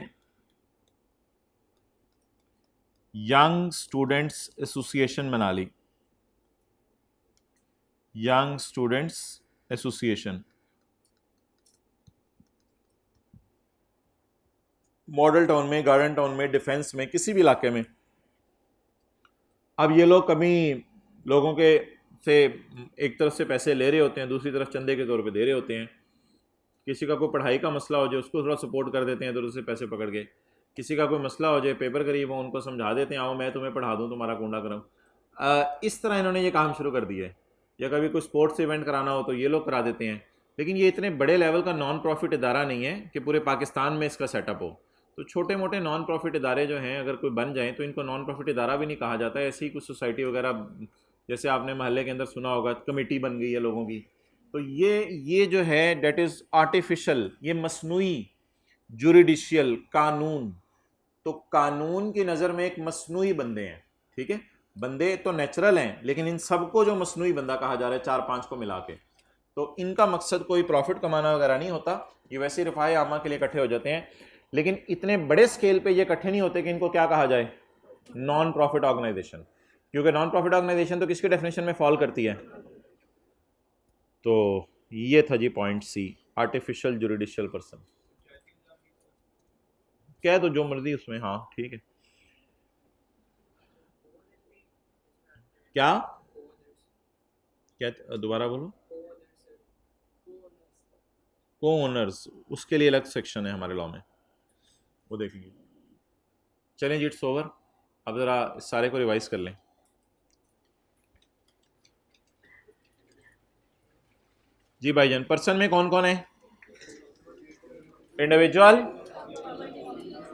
यंग स्टूडेंट्स एसोसिएशन बना ली, young students association. Model town में, गार्डन टाउन में, डिफेंस में, किसी भी इलाके में। अब ये लोग कभी लोगों के से एक तरफ से पैसे ले रहे होते हैं, दूसरी तरफ चंदे के तौर पे दे रहे होते हैं। किसी का कोई पढ़ाई का मसला हो जाए उसको थोड़ा सपोर्ट कर देते हैं इधर से पैसे पकड़ के। किसी का कोई मसला हो जाए, पेपर करीब हो, उनको समझा देते हैं, आओ मैं तुम्हें पढ़ा दूँ, तुम्हारा कुंडा करम। इस तरह इन्होंने ये काम शुरू कर दिया है। या कभी कोई स्पोर्ट्स इवेंट कराना हो तो ये लोग करा देते हैं। लेकिन ये इतने बड़े लेवल का नॉन प्रॉफिट इदारा नहीं है कि पूरे पाकिस्तान में इसका सेटअप हो। तो छोटे मोटे नॉन प्रॉफिट इदारे जो हैं, अगर कोई बन जाएं तो इनको नॉन प्रॉफिट इदारा भी नहीं कहा जाता है। ऐसी ही कुछ सोसाइटी वगैरह, जैसे आपने महल्ले के अंदर सुना होगा, कमेटी बन गई है लोगों की। तो ये जो है डेट इज़ आर्टिफिशियल, ये मसनूई जुरिडिशियल कानून। तो कानून की नज़र में एक मसनूई बंदे हैं, ठीक है। बंदे तो नेचुरल हैं, लेकिन इन सबको जो मसनूई बंदा कहा जा रहा है 4-5 को मिला के, तो इनका मकसद कोई प्रॉफिट कमाना वगैरह नहीं होता। ये वैसे ही रफाए आमा के लिए इकट्ठे हो जाते हैं। लेकिन इतने बड़े स्केल पे ये इकट्ठे नहीं होते कि इनको क्या कहा जाए, नॉन प्रॉफिट ऑर्गेनाइजेशन। क्योंकि नॉन प्रॉफिट ऑर्गेनाइजेशन तो किसकी डेफिनेशन में फॉल करती है। तो ये था जी पॉइंट सी, आर्टिफिशियल जुरिडिशियल पर्सन। क्या तो जो मर्जी उसमें, हाँ ठीक है। क्या क्या दोबारा बोलो। को ओनर्स, उसके लिए अलग सेक्शन है हमारे लॉ में, वो देखेंगे। चलें जी, इट्स ओवर। अब ज़रा इस सारे को रिवाइज कर लें। जी भाईजान, पर्सन में कौन कौन है? Individual,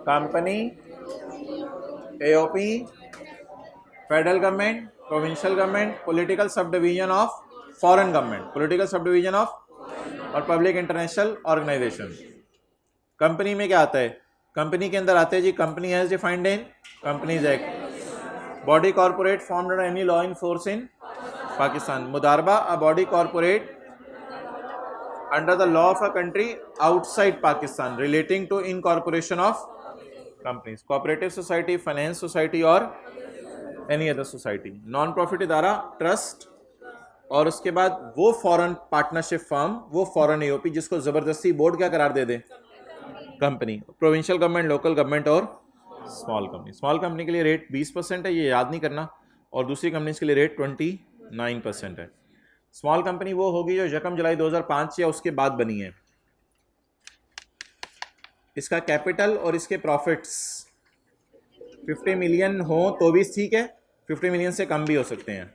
company, AOP, federal government, provincial government, political sub division of foreign government, political sub division of, और पब्लिक इंटरनेशनल ऑर्गेनाइजेशन। कंपनी में क्या आता है? कंपनी के अंदर आते हैं जी, company has defined in companies act, body corporate formed under any law in force in Pakistan. मुदारबा, a body corporate under the law of a country outside Pakistan relating to incorporation of companies, cooperative society, finance society और any other society, non profit इदारा, trust, और उसके बाद वो foreign partnership firm, वो foreign AOP जिसको जबरदस्ती board क्या करार दे दे, company. Provincial government, local government और स्मॉल कंपनी। स्मॉल कंपनी के लिए रेट 20% है, ये याद नहीं करना, और दूसरी कंपनीज के लिए रेट 29% है। स्मॉल कंपनी वो होगी जो 1 जुलाई 2005 या उसके बाद बनी है। इसका कैपिटल और इसके प्रॉफिट्स 50 मिलियन हो तो भी ठीक है, 50 मिलियन से कम भी हो सकते हैं।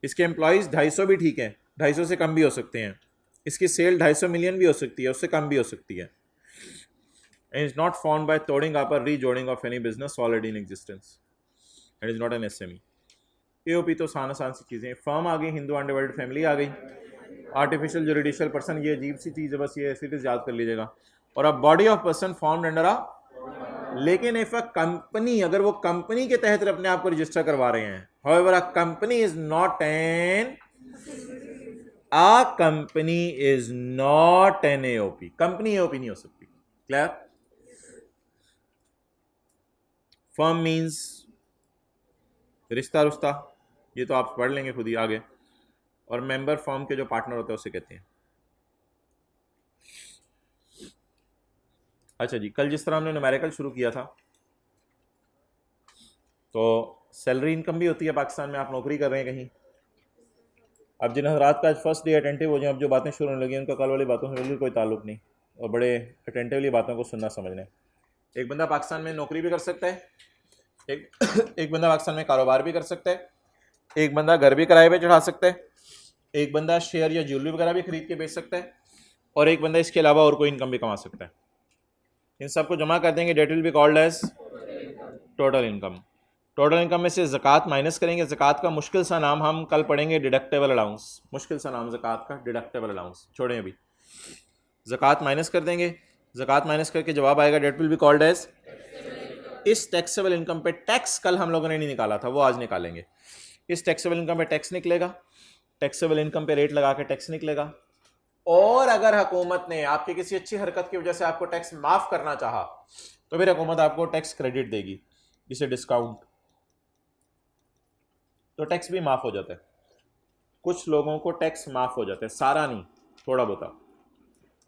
इसके एम्प्लॉयज़ 250 भी ठीक है, 250 से कम भी हो सकते हैं। इसकी सेल 250 मिलियन भी हो सकती है, उससे कम भी हो सकती है। And is not found by तोड़िंग अप और रीजोड़िंग of any business already in existence and is not an SME. AOP तो आसान आसान सी चीज़ें, फर्म आ गई, हिंदू अनडिवाइडेड फैमिली आ गई, आर्टिफिशियल जुडिशियल पर्सन, ये अजीब सी चीज़ है, बस ये ऐसे याद कर लीजिएगा। और अब body of person formed under a, लेकिन इफ अ कंपनी, अगर वो कंपनी के तहत अपने आप को रजिस्टर करवा रहे हैं, however a company is not N, a company is not N AOP, company AOP नहीं हो सकती। क्लियर? फर्म मींस रिश्ता रुश्ता, ये तो आप पढ़ लेंगे खुद ही आगे। और मेंबर फर्म के जो पार्टनर होते हैं उसे कहते हैं। अच्छा जी, कल जिस तरह हमने न्यूमेरिकल शुरू किया था, तो सैलरी इनकम भी होती है पाकिस्तान में, आप नौकरी कर रहे हैं कहीं। अब जिन हजरात का आज फर्स्ट डे अटेंटिव हो जाए, अब जो बातें शुरू होने लगी उनका कल वाली बातों से बिल्कुल कोई ताल्लुक नहीं, और बड़े अटेंटिवली बातों को सुनना समझना है। एक बंदा पाकिस्तान में नौकरी भी कर सकता है, एक बंदा पाकिस्तान में कारोबार भी कर सकता है, एक बंदा घर भी किराए पे चढ़ा सकता है, एक बंदा शेयर या ज्वेलरी वगैरह भी खरीद के बेच सकता है, और एक बंदा इसके अलावा और कोई इनकम भी कमा सकता है। इन सबको जमा कर देंगे, that will be called as total income. Total income में से ज़कात माइनस करेंगे। ज़कात का मुश्किल सा नाम हम कल पढ़ेंगे, डिडक्टेबल अलाउंस। मुश्किल सा नाम ज़कात का डिडक्टेबल अलाउंस, छोड़ें अभी। ज़कात माइनस कर देंगे, ज़कात माइनस करके जवाब आएगा, that will be called as. इस टैक्सेबल इनकम पे टैक्स कल हम लोगों ने नहीं निकाला था, वो आज निकालेंगे। इस टैक्सेबल इनकम पे टैक्स निकलेगा, टैक्सेबल इनकम पे रेट लगा के टैक्स निकलेगा। और अगर हुकूमत ने आपकी किसी अच्छी हरकत की वजह से आपको टैक्स माफ करना चाहा, तो फिर हुकूमत आपको टैक्स क्रेडिट देगी, इसे डिस्काउंट। तो टैक्स भी माफ हो जाता है। कुछ लोगों को टैक्स माफ हो जाता है, सारा नहीं, थोड़ा बहुत।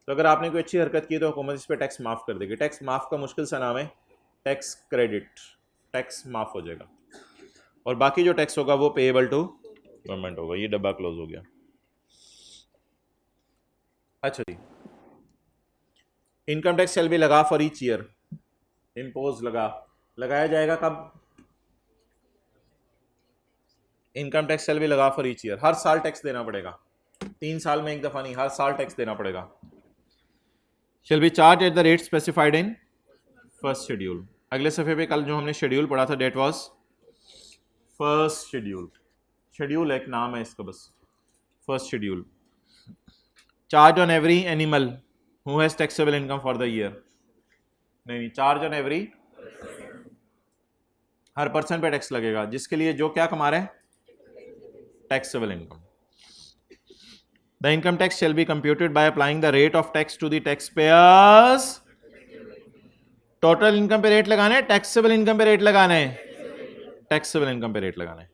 तो अगर आपने कोई अच्छी हरकत की तो हुकूमत इस पर टैक्स माफ कर देगी। टैक्स माफ का मुश्किल सा नाम है टैक्स क्रेडिट, टैक्स माफ हो जाएगा। और बाकी जो टैक्स होगा वो पेएबल टू गवर्नमेंट होगा। ये डब्बा क्लोज हो गया। अच्छा जी, इनकम टैक्स शैल बी लगा फॉर ईच ईयर। इम्पोज लगाया जाएगा कब? इनकम टैक्स शैल बी लगा फॉर ईच ईयर, हर साल टैक्स देना पड़ेगा। 3 साल में एक दफा नहीं, हर साल टैक्स देना पड़ेगा। Shall be charged at the rate specified in first schedule. अगले सफ़े पे कल जो हमने शेड्यूल पढ़ा था, that was first schedule. Schedule एक नाम है इसका बस, first schedule. Charge on every animal who has taxable income for the year. नहीं, चार्ज ऑन एवरी, हर पर्सन पे टैक्स लगेगा जिसके लिए जो क्या कमा रहे हैं, taxable income. The income tax shall be computed bye applying the rate of tax to the tax payers. Total income पे रेट लगाना है, टैक्सेबल इनकम पे रेट लगाना है, टैक्सेबल इनकम पे रेट लगाना है।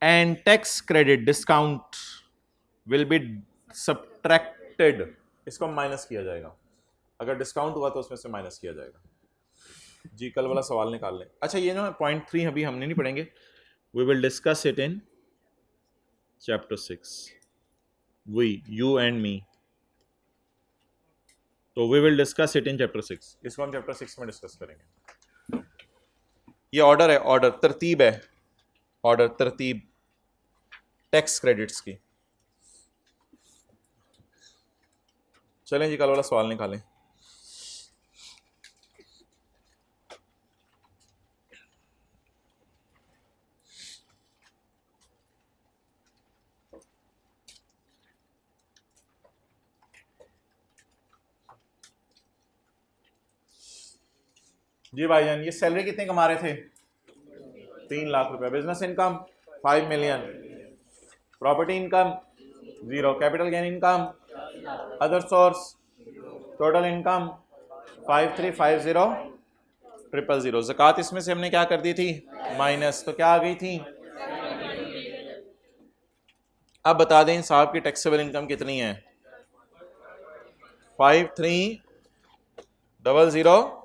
And tax credit discount will be subtracted, इसको माइनस किया जाएगा। अगर डिस्काउंट हुआ तो उसमें से माइनस किया जाएगा। जी, कल वाला सवाल निकाल लें। अच्छा, ये ना पॉइंट 3 अभी हमने नहीं पढ़ेंगे, we will discuss it in chapter 6, we, you and me. तो we will discuss it in chapter 6, इसको हम चैप्टर 6 में डिस्कस करेंगे। ये ऑर्डर है, ऑर्डर तरतीब है, ऑर्डर तरतीब टैक्स क्रेडिट्स की। चलें जी, कल वाला सवाल निकालें। जी भाईजान, ये सैलरी कितने कमा रहे थे? 3 लाख रुपए। Business income 5 million, property income 0, capital gain income, other source, total income 5350,000। ज़कात इसमें से हमने क्या कर दी थी, माइनस, तो क्या आ गई थी? अब बता दें साहब की टैक्सेबल इनकम कितनी है? 5300,000।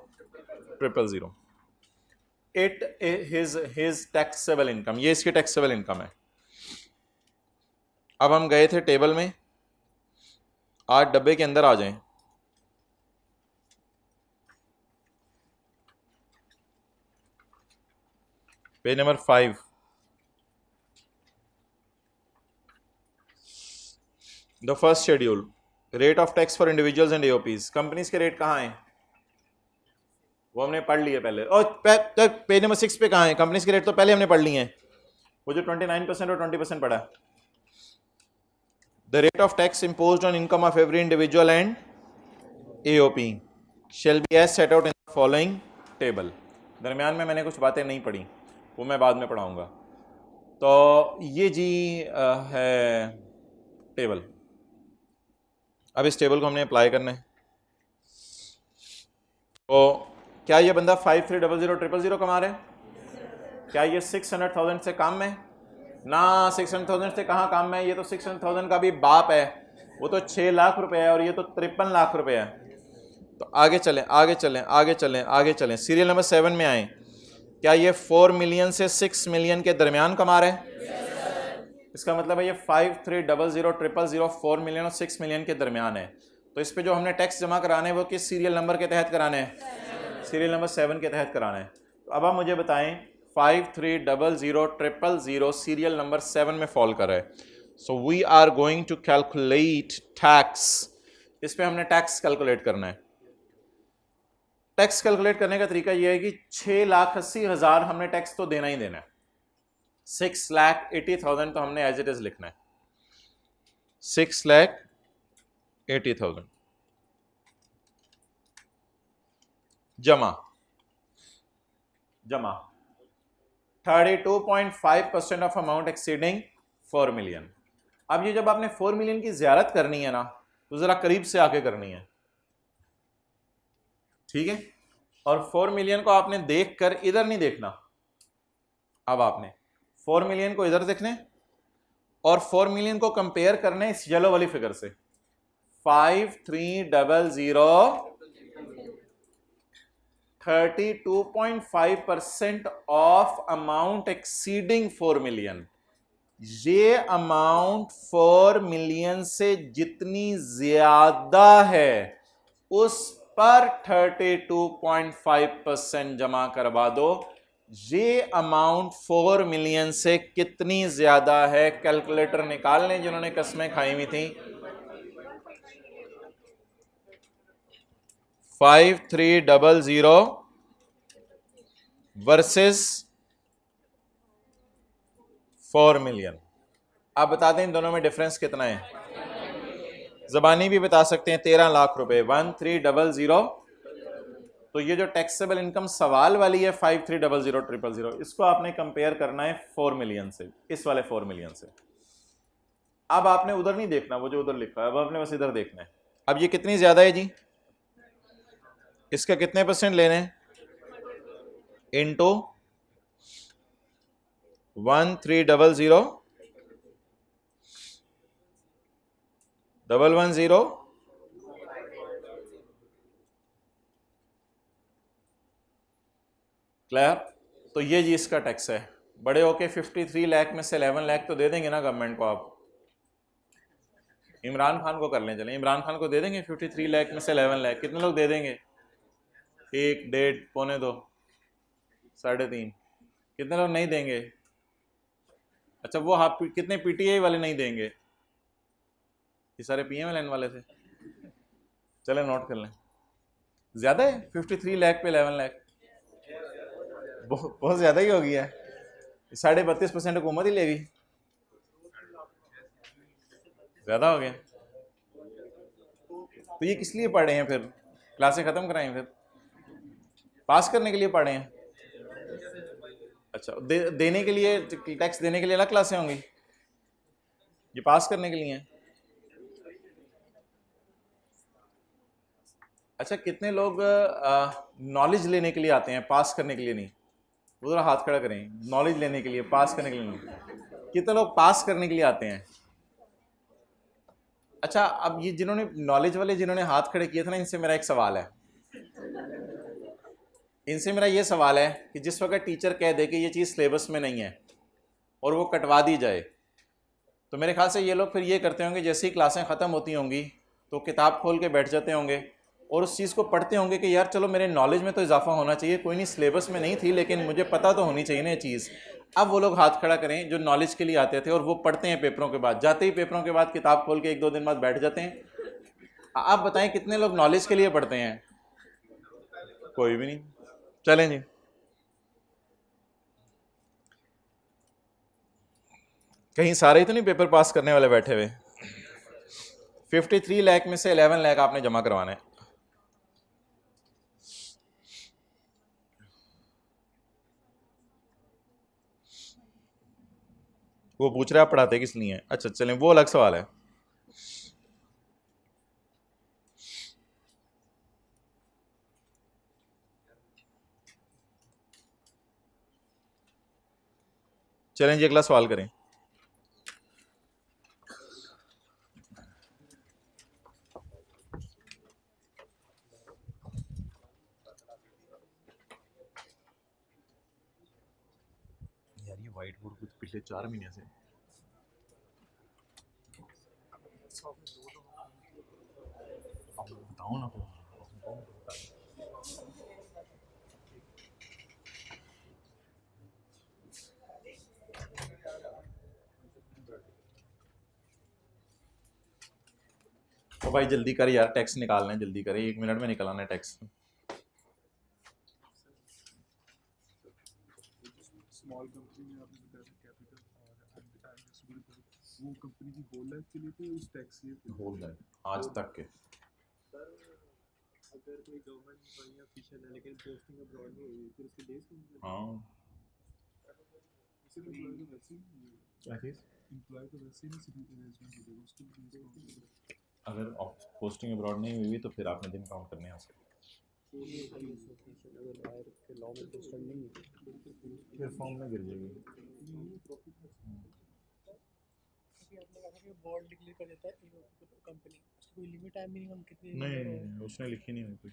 इट हिज टैक्सेबल इनकम, ये इसकी टैक्सेबल इनकम है। अब हम गए थे टेबल में, आज डब्बे के अंदर आ जाएं। Page number 5, the first schedule, rate of tax for individuals and AOPs. Companies के रेट कहाँ हैं वो हमने पढ़ लिए पहले। और पेज नंबर 6 पे कहाँ है कंपनीज के रेट? तो पहले हमने पढ़ लिए हैं, वो जो 29% और 20% पड़ा। The rate of tax imposed on income of every individual and AOP shall be as set out in the following table. दरमियान में मैंने कुछ बातें नहीं पढ़ी, वो मैं बाद में पढ़ाऊंगा। तो ये जी है टेबल। अब इस टेबल को हमने अप्लाई करना है। तो क्या ये बंदा 530000 कमा रहा है? क्या ये 600,000 से कम है? ना, 600,000 से कहाँ कम है? ये तो 600,000 का भी बाप है, वो तो 6 लाख रुपए है और ये तो 53 लाख रुपए है। तो आगे चलें आगे चलें आगे चलें आगे चलें, सीरियल नंबर 7 में आए। क्या ये 4 मिलियन से 6 मिलियन के दरमियान कमा रहे हैं? इसका मतलब है ये 530000 4 मिलियन और 6 मिलियन के दरमियान है। तो इस पे जो हमने टैक्स जमा कराने हैं वो किस सीरियल नंबर के तहत कराने हैं? सीरियल नंबर 7 के तहत कराना है। तो अब आप मुझे बताएं 530000 सीरियल नंबर 7 में फॉल कर रहा है। So we are going to calculate tax. इस पे हमने टैक्स कैलकुलेट करना है। टैक्स कैलकुलेट करने का तरीका यह है कि 6,80,000 हमने टैक्स तो देना ही देना है। 6,80,000 तो हमने एज इट इज लिखना है। 6,80,000 जमा 32.5% ऑफ अमाउंट एक्सीडिंग 4 मिलियन। अब ये जब आपने 4 मिलियन की ज़ियारत करनी है ना, तो ज़रा करीब से आके करनी है, ठीक है? और 4 मिलियन को आपने देखकर इधर नहीं देखना। अब आपने 4 मिलियन को इधर देखने और 4 मिलियन को कंपेयर करने इस येलो वाली फिगर से। 5300 32.5% ऑफ अमाउंट एक्सीडिंग 4 मिलियन। ये अमाउंट 4 मिलियन से जितनी ज्यादा है उस पर 32.5% जमा करवा दो। ये अमाउंट 4 मिलियन से कितनी ज्यादा है कैलकुलेटर निकाल लें जिन्होंने कसमें खाई हुई थी। 5300 वर्सेस 4 मिलियन। आप बता दें इन दोनों में डिफरेंस कितना है? ज़बानी भी बता सकते हैं, 13 लाख रुपए। 1300। तो ये जो टैक्सेबल इनकम सवाल वाली है 5300 इसको आपने कंपेयर करना है 4 मिलियन से, इस वाले 4 मिलियन से। अब आपने उधर नहीं देखना, वो जो उधर लिखा है, अब आपने बस इधर देखना है। अब ये कितनी ज्यादा है जी? इसका कितने परसेंट लेने हैं? Into 1300 110 clear? तो ये जी इसका टैक्स है। बड़े होके 53 लाख में से 11 लाख तो दे देंगे ना गवर्नमेंट को। आप इमरान खान को कर लें, चलें इमरान खान को दे देंगे 53 लाख में से 11 लाख। कितने लोग दे देंगे? 1, 1.5, पौने 2, 3.5। कितने लोग नहीं देंगे? अच्छा, वो आप कितने पीटीआई वाले नहीं देंगे? ये सारे पीएमएलएन वाले थे। चले नोट कर लें। ज्यादा है 53 लाख पे 11 लाख, बहुत ज्यादा ही हो गया है। 32.5% हुकूमत ही लेगी, ज्यादा हो गया। तो ये किस लिए पढ़ रहे हैं फिर? क्लासें खत्म कराएं फिर? पास करने के लिए पढ़ रहे हैं? अच्छा, देने के लिए, टैक्स देने के लिए अलग क्लासें होंगी, ये पास करने के लिए हैं। अच्छा, कितने लोग नॉलेज लेने के लिए आते हैं, पास करने के लिए नहीं? वो जरा हाथ खड़ा करें। नॉलेज लेने के लिए, पास करने के लिए नहीं। कितने लोग पास करने के लिए आते हैं? अच्छा, अब ये जिन्होंने नॉलेज वाले जिन्होंने हाथ खड़े किए थे ना, इनसे मेरा एक सवाल है। इनसे मेरा ये सवाल है कि जिस वक्त टीचर कह दे कि ये चीज़ सिलेबस में नहीं है और वो कटवा दी जाए, तो मेरे ख्याल से ये लोग फिर ये करते होंगे, जैसे ही क्लासें ख़त्म होती होंगी तो किताब खोल के बैठ जाते होंगे और उस चीज़ को पढ़ते होंगे कि यार चलो मेरे नॉलेज में तो इजाफा होना चाहिए, कोई नहीं सिलेबस में नहीं थी लेकिन मुझे पता तो होनी चाहिए ना ये चीज़। अब वो लोग हाथ खड़ा करें जो नॉलेज के लिए आते थे और वो पढ़ते हैं पेपरों के बाद, जाते ही पेपरों के बाद किताब खोल के 1-2 दिन बाद बैठ जाते हैं। आप बताएं कितने लोग नॉलेज के लिए पढ़ते हैं? कोई भी नहीं। चलें जी, कहीं सारे ही तो नहीं पेपर पास करने वाले बैठे हुए। 53 लाख में से 11 लाख आपने जमा करवाना है। वो पूछ रहे आप पढ़ाते किस लिए हैं? अच्छा चलें, वो अलग सवाल है। चलें जी, अगला सवाल करें। यार ये व्हाइट बोर्ड कुछ पिछले 4 महीने से बताओ ना। तो भाई जल्दी कर यार, टैक्स निकालना है, जल्दी करें, 1 मिनट में निकालना है टैक्स। स्मॉल कंपनी में आपने बताया कैपिटल और वो कंपनी की होल लाइफ के लिए थे उस टैक्स ईयर होल लाइफ आज तक के। सर अगर कोई गवर्नमेंट एम्प्लॉई ऑफिशियल है लेकिन पोस्टिंग अब्रॉड नहीं हुई फिर उसके डेज में हाँ इसे एम्प्लॉय तो वैसे ही क्या चीज़? एम्प्लॉय तो वैसे ही सिटीजन हो उसके अगर पोस्टिंग अब्रॉड नहीं हुई तो फिर आपने दिन काउंट करने हैं उसके, फिर फॉर्म में गिर जाएगी। बोर्ड डिक्लेयर कर देता है कंपनी, उसकी कोई लिमिट है मिनिमम कितनी? नहीं उसने लिखी नहीं हुई कोई।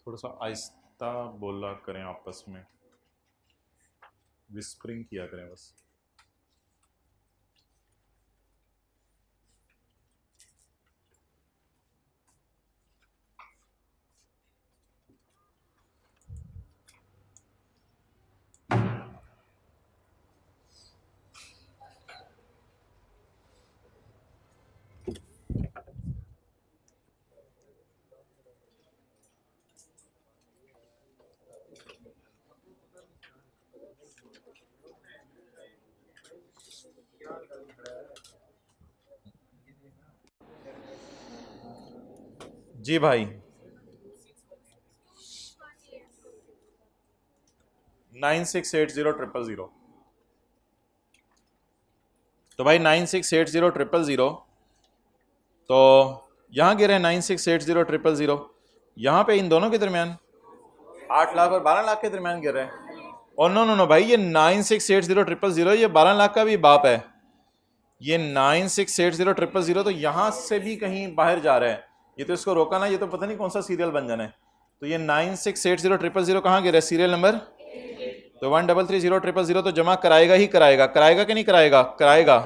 थोड़ा सा आहिस्ता बोला करें, आपस में विस्परिंग किया करें बस। जी भाई 96800000। तो भाई 96800000, तो यहाँ गिरे 96800000, यहाँ पे इन दोनों के दरमियान 8 लाख और 12 लाख के दरमियान गिर रहे हैं। और नो नो नो भाई, ये 96800000, ये 12 लाख का भी बाप है। ये 96800000 तो यहाँ से भी कहीं बाहर जा रहा है। ये तो इसको रोका ना, ये तो पता नहीं कौन सा सीरियल बन जाना है। तो ये 96800000 कहाँ गिर है? Serial number. तो 13300000 तो जमा कराएगा ही कराएगा, कराएगा कि नहीं कराएगा? कराएगा,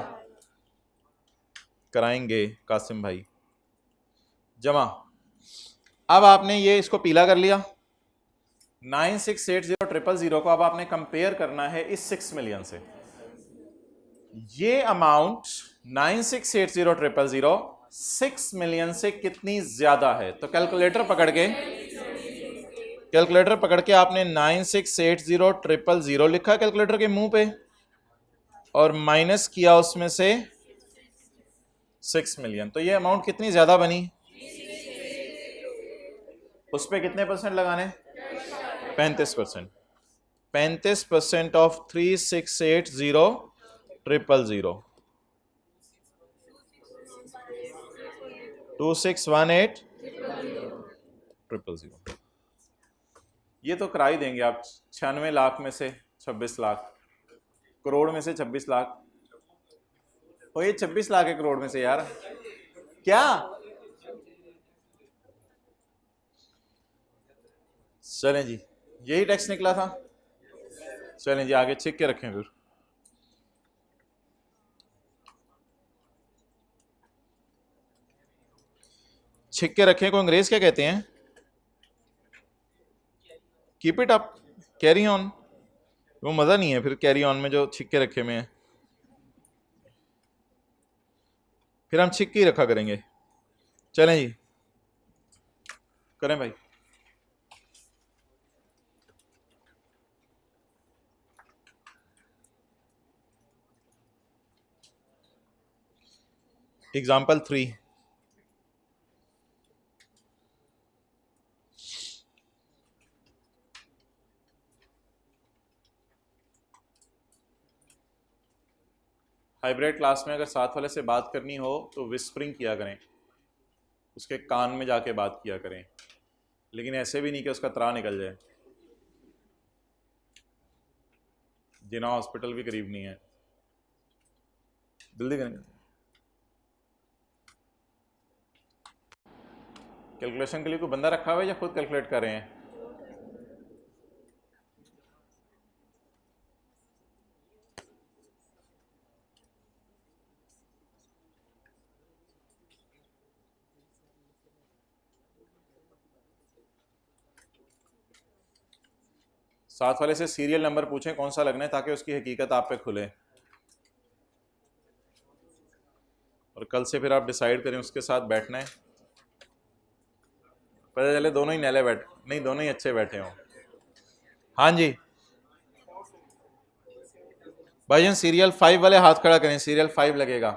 कराएंगे कासिम भाई जमा। अब आपने ये इसको पीला कर लिया। 96800000 को अब आपने कंपेयर करना है इस 6 मिलियन से। ये अमाउंट 96800000 6 मिलियन से कितनी ज्यादा है? तो कैलकुलेटर पकड़ के आपने 96800000 लिखा कैलकुलेटर के मुंह पे और माइनस किया उसमें से 6 मिलियन। तो ये अमाउंट कितनी ज्यादा बनी? उस पे कितने परसेंट लगाने? 35%। 35% ऑफ 3680000 261800। ये तो करा ही देंगे आप। 96 लाख में से 26 लाख, करोड़ में से 26 लाख, और ये 26 लाख है करोड़ में से यार, क्या? चलें जी, यही टैक्स निकला था। चलें जी आगे चेक के रखें फिर। छिक्के रखें को अंग्रेज क्या कहते हैं? Keep it up, carry on. वो मज़ा नहीं है फिर कैरी ऑन में जो छिक्के रखे हुए हैं, फिर हम छिक्के ही रखा करेंगे। चलें जी करें भाई। एग्जाम्पल 3, हाइब्रिड क्लास में अगर साथ वाले से बात करनी हो तो विस्परिंग किया करें, उसके कान में जाके बात किया करें, लेकिन ऐसे भी नहीं कि उसका त्राह निकल जाए। जिना हॉस्पिटल भी करीब नहीं है, जल्दी करेंगे। कैलकुलेशन के लिए कोई बंदा रखा हुआ है या खुद कैलकुलेट कर रहे हैं? साथ वाले से सीरियल नंबर पूछें कौन सा लगना है, ताकि उसकी हकीकत आप पे खुले, और कल से फिर आप डिसाइड करें उसके साथ बैठना है। पता चले दोनों ही नैले बैठ, नहीं दोनों ही अच्छे बैठे हों। हाँ जी भाईजान, सीरियल 5 वाले हाथ खड़ा करें, सीरियल 5 लगेगा।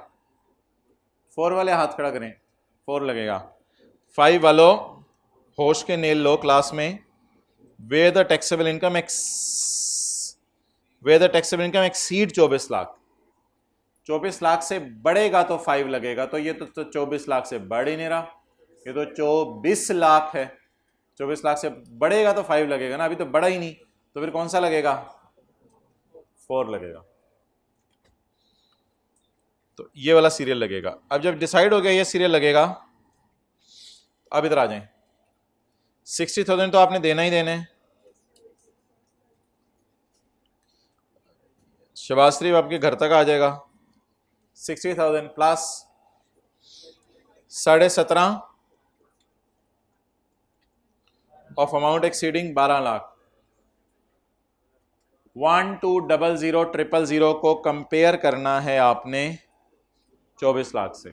4 वाले हाथ खड़ा करें, 4 लगेगा। 5 वालों होश के नेल लो क्लास में। Way the taxable income exceed 24 lakh. 24 lakh से बढ़ेगा तो 5 लगेगा, तो ये तो 24 लाख से बढ़ ही नहीं रहा, ये तो 24 लाख है। 24 लाख से बढ़ेगा तो 5 लगेगा ना, अभी तो बढ़ा ही नहीं, तो फिर कौन सा लगेगा? 4 लगेगा। तो ये वाला सीरियल लगेगा। अब जब डिसाइड हो गया ये सीरियल लगेगा, अब इधर आ जाएं। 60,000 तो आपने देना ही देना है। शबाज शरीफ आपके घर तक आ जाएगा। 60,000 plus 17.5 of amount exceeding 12 lakh. 12000000 को कंपेयर करना है आपने 24 लाख से।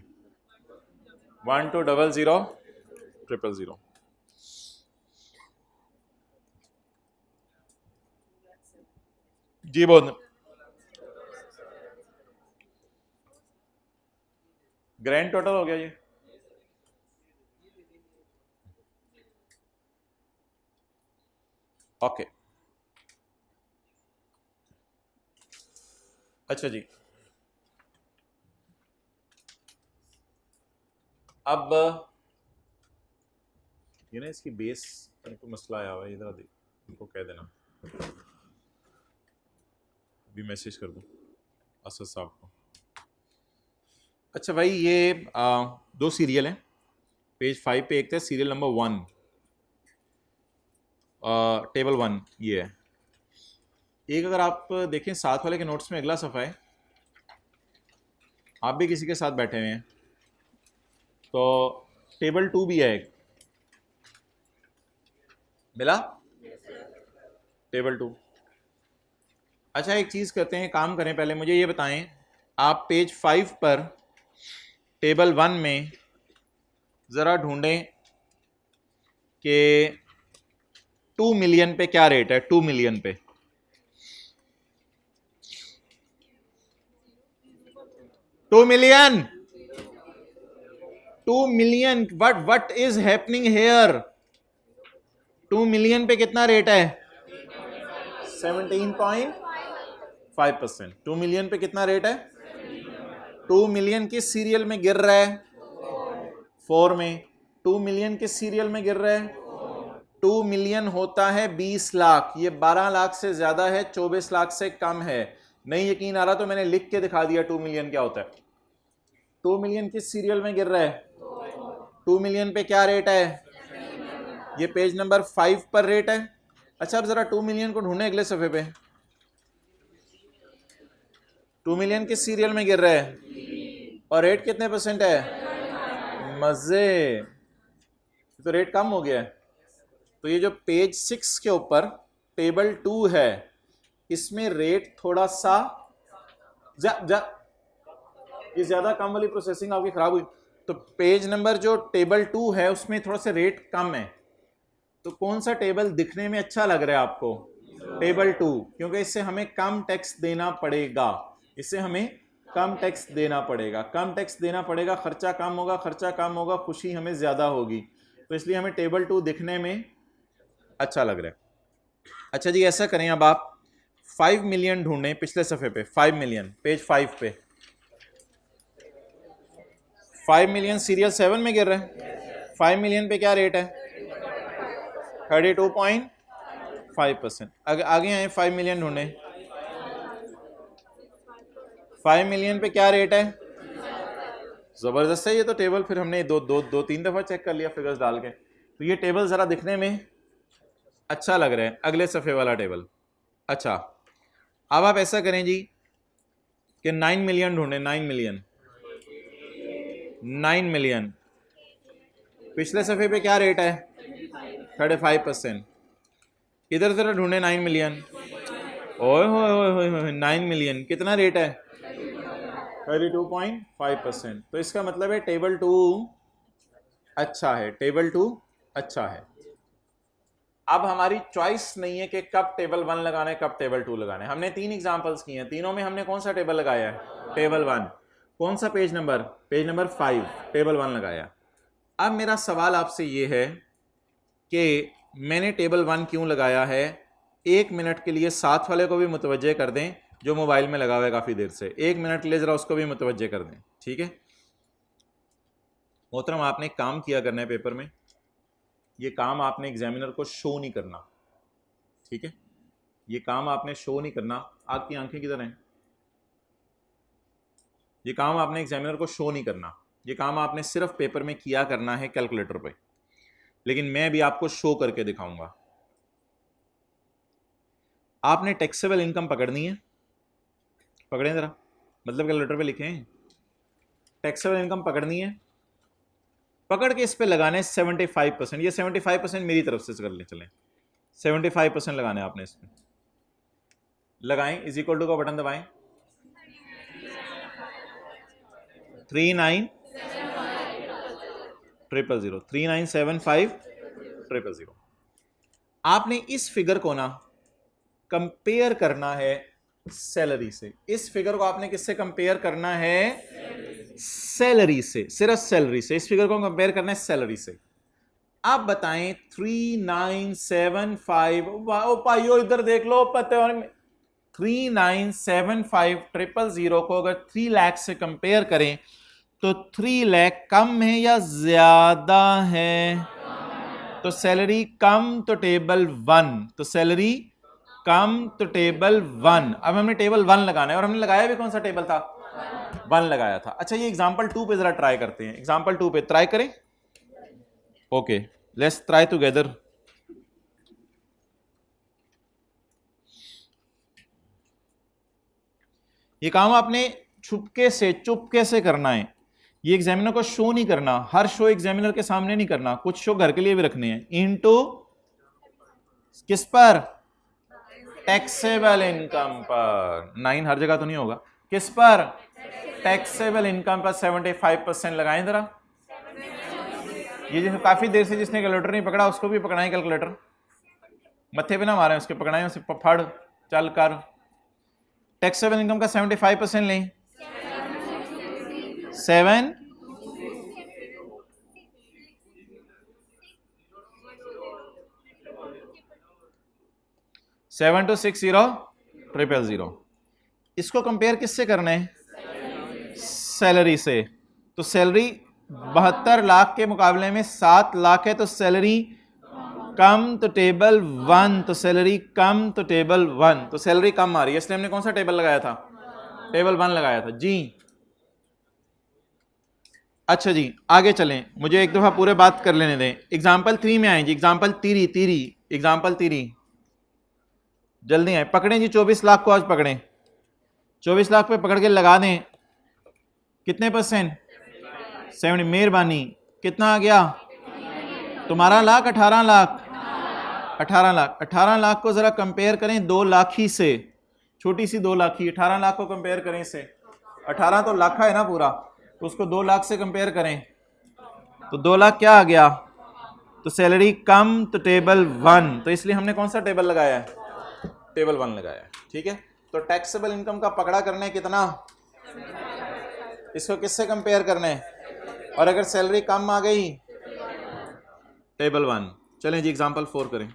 12000000। जी बोल। ग्रैंड टोटल हो गया ये। ओके अच्छा जी, अब ये ना इसकी बेस को मसला आया हुआ है, इधर देख, इनको कह देना, अभी मैसेज कर दूं असद साहब को। अच्छा भाई, ये दो सीरियल हैं पेज 5 पे। एक था सीरियल नंबर 1, टेबल 1 ये है। एक अगर आप देखें साथ वाले के नोट्स में अगला सफ़ा है, आप भी किसी के साथ बैठे हुए हैं, तो टेबल 2 भी है एक, मिला? टेबल 2। अच्छा एक चीज़ करते हैं, काम करें, पहले मुझे ये बताएं, आप पेज 5 पर टेबल 1 में ज़रा ढूंढें कि 2 मिलियन पे क्या रेट है। 2 मिलियन पे 2 million 2 million what is happening here? 2 million पे कितना रेट है? 17.5%। 2 मिलियन पे कितना रेट है? 2 मिलियन किस सीरियल में गिर रहा है? 4 में। 2 मिलियन किस सीरियल में गिर रहा है? 2 मिलियन होता है 20 लाख। ये 12 लाख से ज्यादा है, 24 लाख से कम है। नहीं यकीन आ रहा तो मैंने लिख के दिखा दिया 2 मिलियन क्या होता है। 2 मिलियन किस सीरियल में गिर रहा है? 2 मिलियन पे क्या रेट है? ये पेज नंबर 5 पर रेट है। अच्छा अब जरा 2 मिलियन को ढूंढे अगले सफे पे। 2 मिलियन किस सीरियल में गिर रहा है और रेट कितने परसेंट है? मजे, तो रेट कम हो गया है। तो ये जो पेज 6 के ऊपर टेबल 2 है इसमें रेट थोड़ा सा ये ज्यादा कम वाली प्रोसेसिंग आपकी खराब हुई। तो पेज नंबर जो टेबल 2 है उसमें थोड़ा सा रेट कम है। तो कौन सा टेबल दिखने में अच्छा लग रहा है आपको? टेबल 2, क्योंकि इससे हमें कम टैक्स देना पड़ेगा। इससे हमें कम टैक्स देना पड़ेगा, कम टैक्स देना पड़ेगा, खर्चा कम होगा, खर्चा कम होगा, खुशी हमें ज्यादा होगी। तो इसलिए हमें टेबल 2 दिखने में अच्छा लग रहा है। अच्छा जी ऐसा करें, अब आप 5 मिलियन ढूंढें पिछले सफे पे। 5 मिलियन पेज 5 पे 5 मिलियन सीरियल 7 में गिर रहा है। 5 मिलियन पे क्या रेट है? 32.5%। आगे आए 5 मिलियन ढूंढें। 5 मिलियन पे क्या रेट है? जबरदस्त है ये तो टेबल। फिर हमने दो तीन दफा चेक कर लिया फिगर्स डाल के। तो ये टेबल जरा दिखने में अच्छा लग रहा है, अगले सफे वाला टेबल। अच्छा अब आप ऐसा करें जी कि 9 मिलियन ढूंढें। 9 मिलियन पिछले सफे पे क्या रेट है? 35%। इधर जरा ढूंढे 9 मिलियन। ओए होए 9 मिलियन कितना रेट है? 32.5%। तो इसका मतलब है टेबल 2 अच्छा है, टेबल 2 अच्छा है। अब हमारी चॉइस नहीं है कि कब टेबल 1 लगाना है, कब टेबल 2 लगाना है। हमने 3 एग्जांपल्स किए हैं, तीनों में हमने कौन सा टेबल लगाया है? टेबल 1। कौन सा page number? Page number 5, table 1 लगाया। अब मेरा सवाल आपसे ये है कि मैंने टेबल 1 क्यों लगाया है? 1 मिनट के लिए साथ वाले को भी मुतवज्जे कर दें जो मोबाइल में लगा हुआ है काफ़ी देर से। 1 मिनट के लिए ज़रा उसको भी मुतवज्जे कर दें, ठीक है मोहतरम? आपने एक काम किया करना है पेपर में, ये काम आपने एग्जामिनर को शो नहीं करना, ठीक है? ये काम आपने शो नहीं करना। आपकी आंखें किधर हैं? ये काम आपने एग्जामिनर को शो नहीं करना, ये काम आपने सिर्फ पेपर में किया करना है कैलकुलेटर पे। लेकिन मैं भी आपको शो करके दिखाऊंगा। आपने टैक्सेबल इनकम पकड़नी है, पकड़ें ज़रा, मतलब कैलकुलेटर पे लिखें। टैक्सेबल इनकम पकड़नी है, पकड़ के इस पे लगाने 75%। ये 75% मेरी तरफ से कर ले चलें। 75% लगाने आपने इसमें। लगाएं, इज इक्वल टू का बटन दबाएं। 3975 आपने इस फिगर को ना कंपेयर करना है सैलरी से। इस फिगर को आपने किससे कंपेयर करना है? सैलरी से, सिर्फ सैलरी से। इस फिगर को कंपेयर करना है सैलरी से। आप बताएं 3975, वाह भाइयों इधर देख लो, पता 3975,000 को अगर 3 लाख से कंपेयर करें तो 3 लाख कम है या ज्यादा है? तो सैलरी कम तो टेबल 1, तो सैलरी कम तो टेबल 1। अब हमने टेबल 1 लगाना है और हमने लगाया भी कौन सा टेबल था? 1 लगाया था। अच्छा ये एग्जांपल 2 पे जरा ट्राई करते हैं। एग्जांपल 2 पे ट्राई करें। Okay let's try together. ये काम आपने चुपके से करना है। ये एग्जामिनर को शो नहीं करना, हर शो एग्जामिनर के सामने नहीं करना, कुछ शो घर के लिए भी रखने हैं। इनटू किस पर? टैक्सेबल इनकम पर। 9 हर जगह तो नहीं होगा। किस पर? टैक्सेबल इनकम पर 75% लगाएं जरा। ये जैसे काफी देर से जिसने कैलकुलेटर नहीं पकड़ा उसको भी पकड़ाएं कैलकुलेटर, मत्थे पे ना मारें उसके, पकड़ाएं उसे, फड़ चल कर। टैक्सेबल इनकम का 75% लें। 7 7260000। इसको कंपेयर किससे करना है? सैलरी से। तो सैलरी 72 लाख के मुकाबले में 7 लाख है, तो सैलरी कम तो टेबल 1, तो सैलरी कम तो टेबल 1, तो सैलरी कम आ रही है, इसलिए हमने कौन सा टेबल लगाया था? टेबल 1 लगाया था जी। अच्छा जी आगे चलें, मुझे एक दफ़ा पूरे बात कर लेने दें। एग्जाम्पल 3 में आए जी, एग्जाम्पल तीरी तीरी, एग्जाम्पल तीरी, जल्दी आए, पकड़ें जी 24 लाख को, आज पकड़ें 24 लाख पे पकड़ के लगा दें, कितने परसेंट? 70, मेहरबानी, कितना आ गया तुम्हारा लाख? 18 लाख, 18 लाख। 18 लाख को ज़रा कंपेयर करें 2 लाखी से, छोटी सी 2 लाखी, 18 लाख को कंपेयर करें इससे, 18 तो लाखा है ना पूरा, तो उसको 2 लाख से कंपेयर करें तो 2 लाख क्या आ गया? तो सैलरी कम तो टेबल 1, तो इसलिए हमने कौन सा टेबल लगाया है? टेबल 1 लगाया है, ठीक है। तो टैक्सेबल इनकम का पकड़ा करने कितना, इसको किससे कंपेयर करना है? और अगर सैलरी कम आ गई टेबल 1। चलें जी एग्जांपल 4 करें।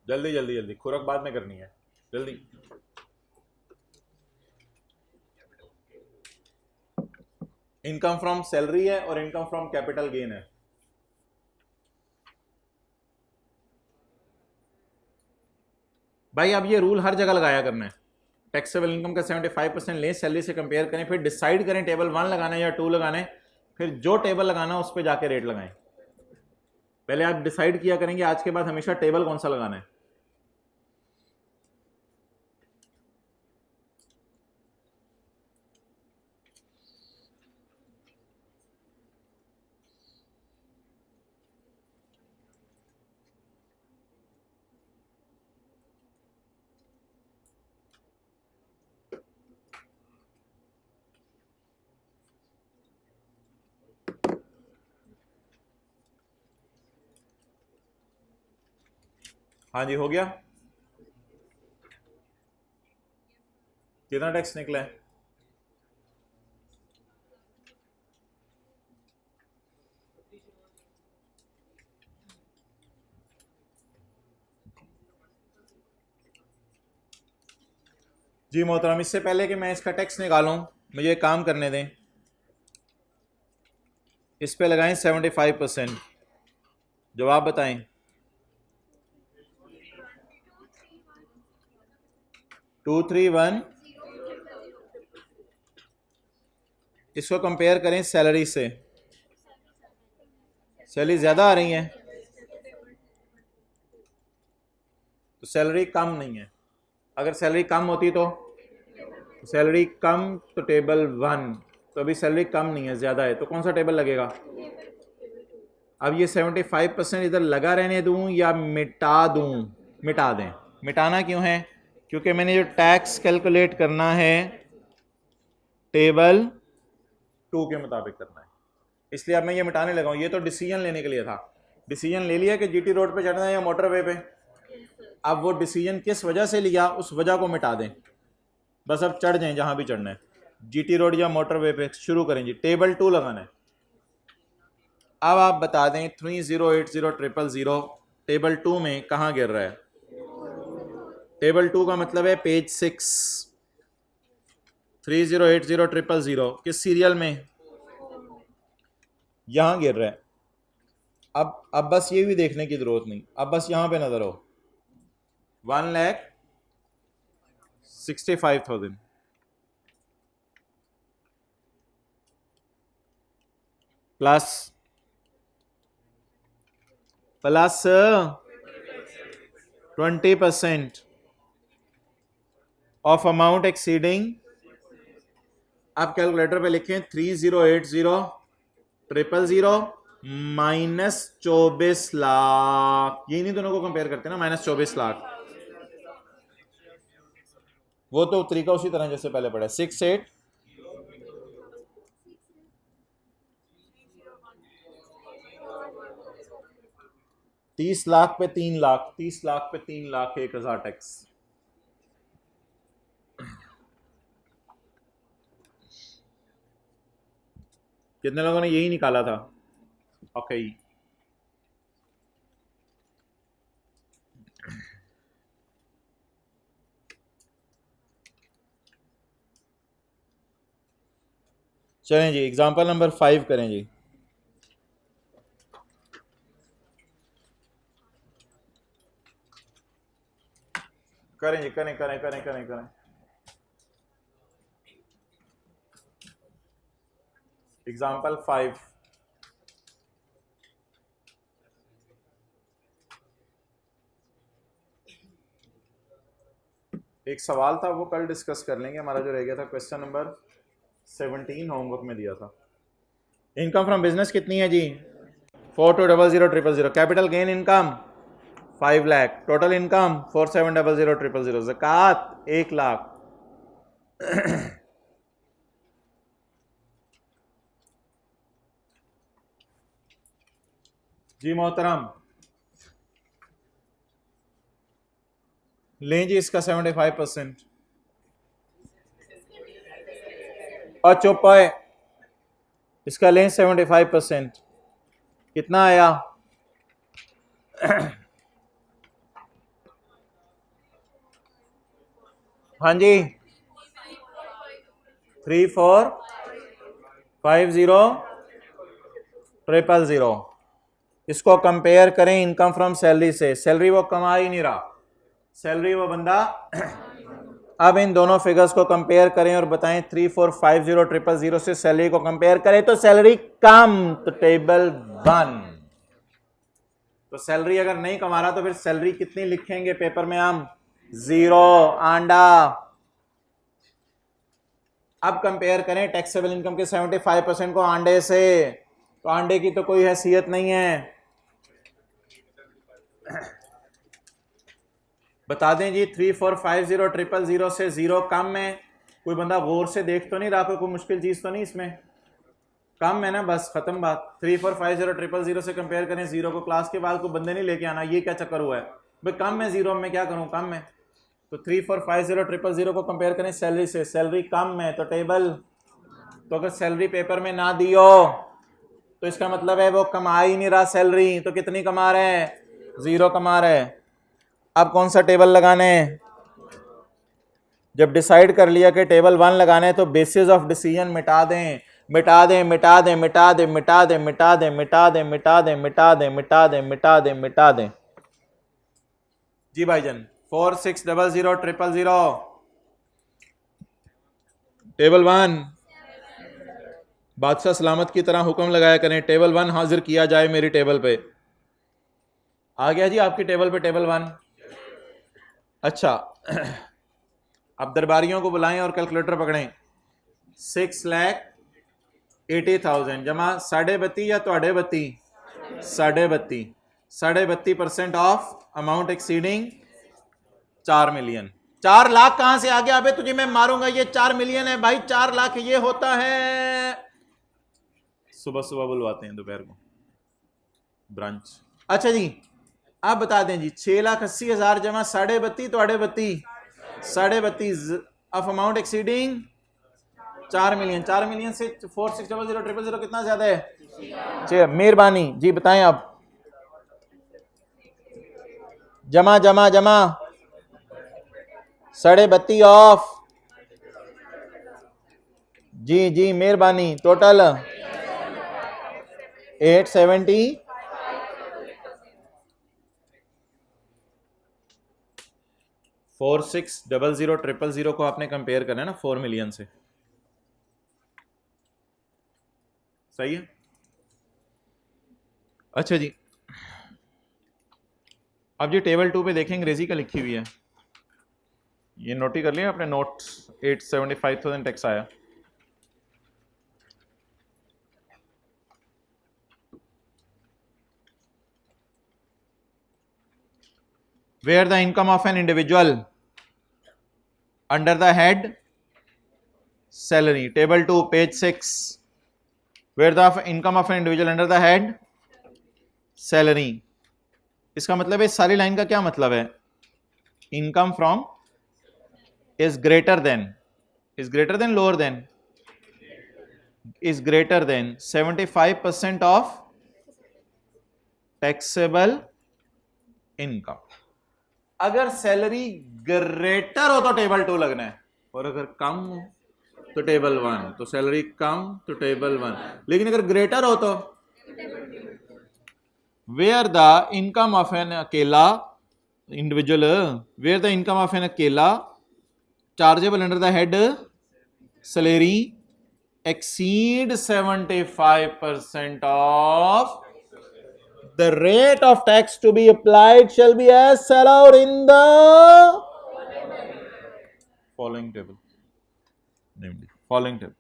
जल्दी जल्दी जल्दी, खुरक बाद में करनी है, जल्दी। इनकम फ्रॉम सैलरी है और इनकम फ्रॉम कैपिटल गेन है। भाई अब ये रूल हर जगह लगाया करना है। टैक्सेबल इनकम का 75% लें, सैलरी से कंपेयर करें, फिर डिसाइड करें टेबल 1 लगाना है या 2 लगाना है, फिर जो टेबल लगाना है उस पर जाके रेट लगाएं। पहले आप डिसाइड किया करेंगे आज के बाद हमेशा टेबल कौन सा लगाना है। हाँ जी हो गया, कितना टैक्स निकला है? जी मोहतरम, इससे पहले कि मैं इसका टैक्स निकालूं मुझे एक काम करने दें, इस पे लगाएं 75%, जवाब बताएं। 231, इसको कंपेयर करें सैलरी से, सैलरी ज़्यादा आ रही है तो सैलरी कम नहीं है, अगर सैलरी कम होती तो सैलरी कम तो टेबल 1, तो अभी सैलरी कम नहीं है, ज़्यादा है, तो कौन सा टेबल लगेगा? अब ये 75% इधर लगा रहने दूं या मिटा दूं? मिटा दें। मिटाना क्यों है? क्योंकि मैंने जो टैक्स कैलकुलेट करना है टेबल 2 के मुताबिक करना है, इसलिए अब मैं ये मिटाने लगा हूं। ये तो डिसीजन लेने के लिए था, डिसीजन ले लिया कि जीटी रोड पे चढ़ना है या मोटरवे पे। अब वो डिसीजन किस वजह से लिया उस वजह को मिटा दें, बस अब चढ़ जाएं जहां भी चढ़ना है, जीटी रोड या मोटरवे पे। शुरू करें जी, टेबल 2 लगाना है। अब आप बता दें 30800000 टेबल 2 में कहाँ गिर रहा है? टेबल 2 का मतलब है पेज 6, 30800000 किस सीरियल में? यहां गिर रहा है। अब बस ये भी देखने की जरूरत नहीं, अब बस यहां पे नजर हो, 1,65,000 plus plus 20% of amount exceeding. आप कैलकुलेटर पे लिखें 30800000 माइनस 24 लाख, यही नहीं दोनों को कंपेयर करते ना, माइनस 24 लाख। वो तो तरीका उसी तरह जैसे पहले पढ़ा, 68 30 लाख पे 3 लाख, 30 लाख पे 3 लाख, 1,000 टैक्स। कितने लोगों ने यही निकाला था? ओके चलें जी, एग्जांपल नंबर 5 करें जी। करें जी, करें करें करें करें करें। एग्जांपल 5। एक सवाल था वो कल डिस्कस कर लेंगे, हमारा जो रह गया था क्वेश्चन नंबर 17 होमवर्क में दिया था। इनकम फ्रॉम बिजनेस कितनी है जी? 42000000। Capital gain income 5 lakh. Total income 47000000। ज़कात 1 लाख। जी मोहतरम, लें जी इसका 75%। और चुप है, इसका लें 75%। कितना आया? हाँ जी, 34500000। इसको कंपेयर करें इनकम फ्रॉम सैलरी से। सैलरी वो कमा ही नहीं रहा, सैलरी वो बंदा अब इन दोनों फिगर्स को कंपेयर करें और बताएं 34500000 से सैलरी को कंपेयर करें तो सैलरी कम, तो टेबल 1। तो सैलरी अगर नहीं कमा रहा तो फिर सैलरी कितनी लिखेंगे पेपर में हम? 0। आंडा। अब कंपेयर करें टैक्सेबल इनकम के 75% को आंडे से, तो आंडे की तो कोई हैसियत नहीं है। बता दें जी 34500000 से 0 कम है। कोई बंदा गौर से देख तो नहीं रहा, कोई मुश्किल चीज तो नहीं इसमें? कम है ना, बस खत्म बात। 34500000 से कंपेयर करें 0 को। क्लास के बाद कोई बंदे नहीं लेके आना ये क्या चक्कर हुआ है भाई, कम है 0 में क्या करूं, कम है। तो 34500000 को कंपेयर करें सैलरी से, सैलरी कम है तो टेबल। तो अगर सैलरी पेपर में ना दी हो तो इसका मतलब है वो कमा ही नहीं रहा सैलरी। तो कितनी कमा रहे हैं? 0 कमा रहे हैं। अब कौन सा टेबल लगाने हैं? जब डिसाइड कर लिया कि टेबल 1 लगाना है तो बेसिस ऑफ डिसीजन मिटा दें, मिटा दें, मिटा दें, मिटा दें, मिटा दें, मिटा दें, मिटा दें, मिटा दें, मिटा दें, मिटा दें, मिटा दें, मिटा दें। जी भाईजान 46000000। टेबल 1 बादशाह सलामत की तरह हुक्म लगाया करें, टेबल 1 हाजिर किया जाए मेरी टेबल पे। आ गया जी आपकी टेबल पे टेबल 1। अच्छा, अब दरबारियों को बुलाएं और कैलकुलेटर पकड़ें। 6,80,000 जमा 32.5 या 32.5? 32.5। 32.5% of amount exceeding 4 million. 4 lakh कहां से आ गया? अबे तुझे मैं मारूंगा, ये 4 मिलियन है भाई। 4 लाख ये होता है। सुबह सुबह बुलवाते हैं दोपहर को ब्रांच। अच्छा जी, आप बता दें जी 6,80,000 जमा 32.5 तो 32.5 of amount exceeding 4 million. 4 million से 46000000 कितना ज्यादा है? मेहरबानी जी बताएं आप। जमा जमा जमा 32.5 ऑफ, जी जी मेहरबानी, टोटल 870। 46000000 को आपने कंपेयर करना है ना 4 मिलियन से। सही है। अच्छा जी, अब जी टेबल 2 पे देखें, अंग्रेजी का लिखी हुई है, ये नोट ही कर लिया अपने नोट्स। 875,000 टैक्स आया। Where the income of an individual under the head salary, table 2 page 6, where the income of an individual under the head salary, इसका मतलब है, सारी लाइन का क्या मतलब है? Income from is greater than, lower than, is greater than 75% of taxable income. अगर salary greater हो तो टेबल 2 लगना है, और अगर कम हो तो टेबल 1, तो सैलरी कम तो टेबल 1। लेकिन अगर ग्रेटर हो तो where the income of an अकेला individual, where the income of an अकेला chargeable under the head salary exceed 75% of the rate of tax to be applied shall be as set out in the following table, namely following table.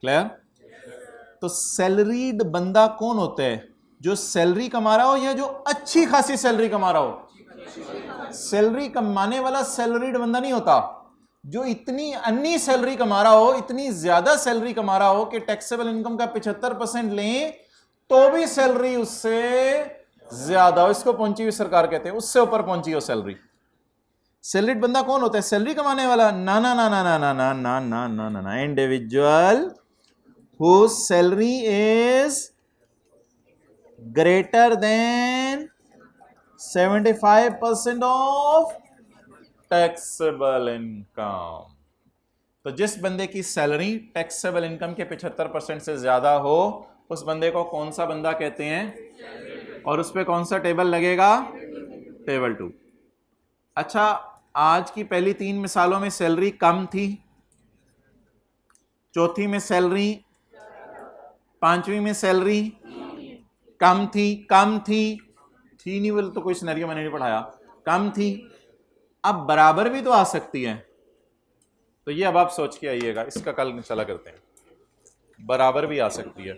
Clear? तो salaried बंदा कौन होता है? जो salary कमा रहा हो या जो अच्छी खासी सैलरी कमा रहा हो? सैलरी कमाने वाला सैलरीड बंदा नहीं होता। जो इतनी अन्नी सैलरी कमा रहा हो, इतनी ज्यादा सैलरी कमा रहा हो कि टैक्सेबल इनकम का 75% लें तो भी सैलरी उससे ज्यादा हो, इसको पहुंची हुई सरकार कहते हैं, उससे ऊपर पहुंची हो सैलरी। सैलरीड बंदा कौन होता है? सैलरी कमाने वाला? ना ना ना ना ना ना ना ना ना ना ना ना individual whose salary is greater than 75% of taxable income. तो जिस बंदे की सैलरी टैक्सेबल इनकम के 75% से ज्यादा हो, उस बंदे को कौन सा बंदा कहते हैं? और उस पे कौन सा टेबल लगेगा? टेबल 2। अच्छा, आज की पहली 3 मिसालों में सैलरी कम थी, चौथी में सैलरी, पांचवी में सैलरी कम थी नहीं बोल तो कोई सिनेरियो मैंने नहीं पढ़ाया, कम थी। अब बराबर भी तो आ सकती है, तो ये अब आप सोच के आइएगा, इसका कल चला करते हैं। बराबर भी आ सकती है।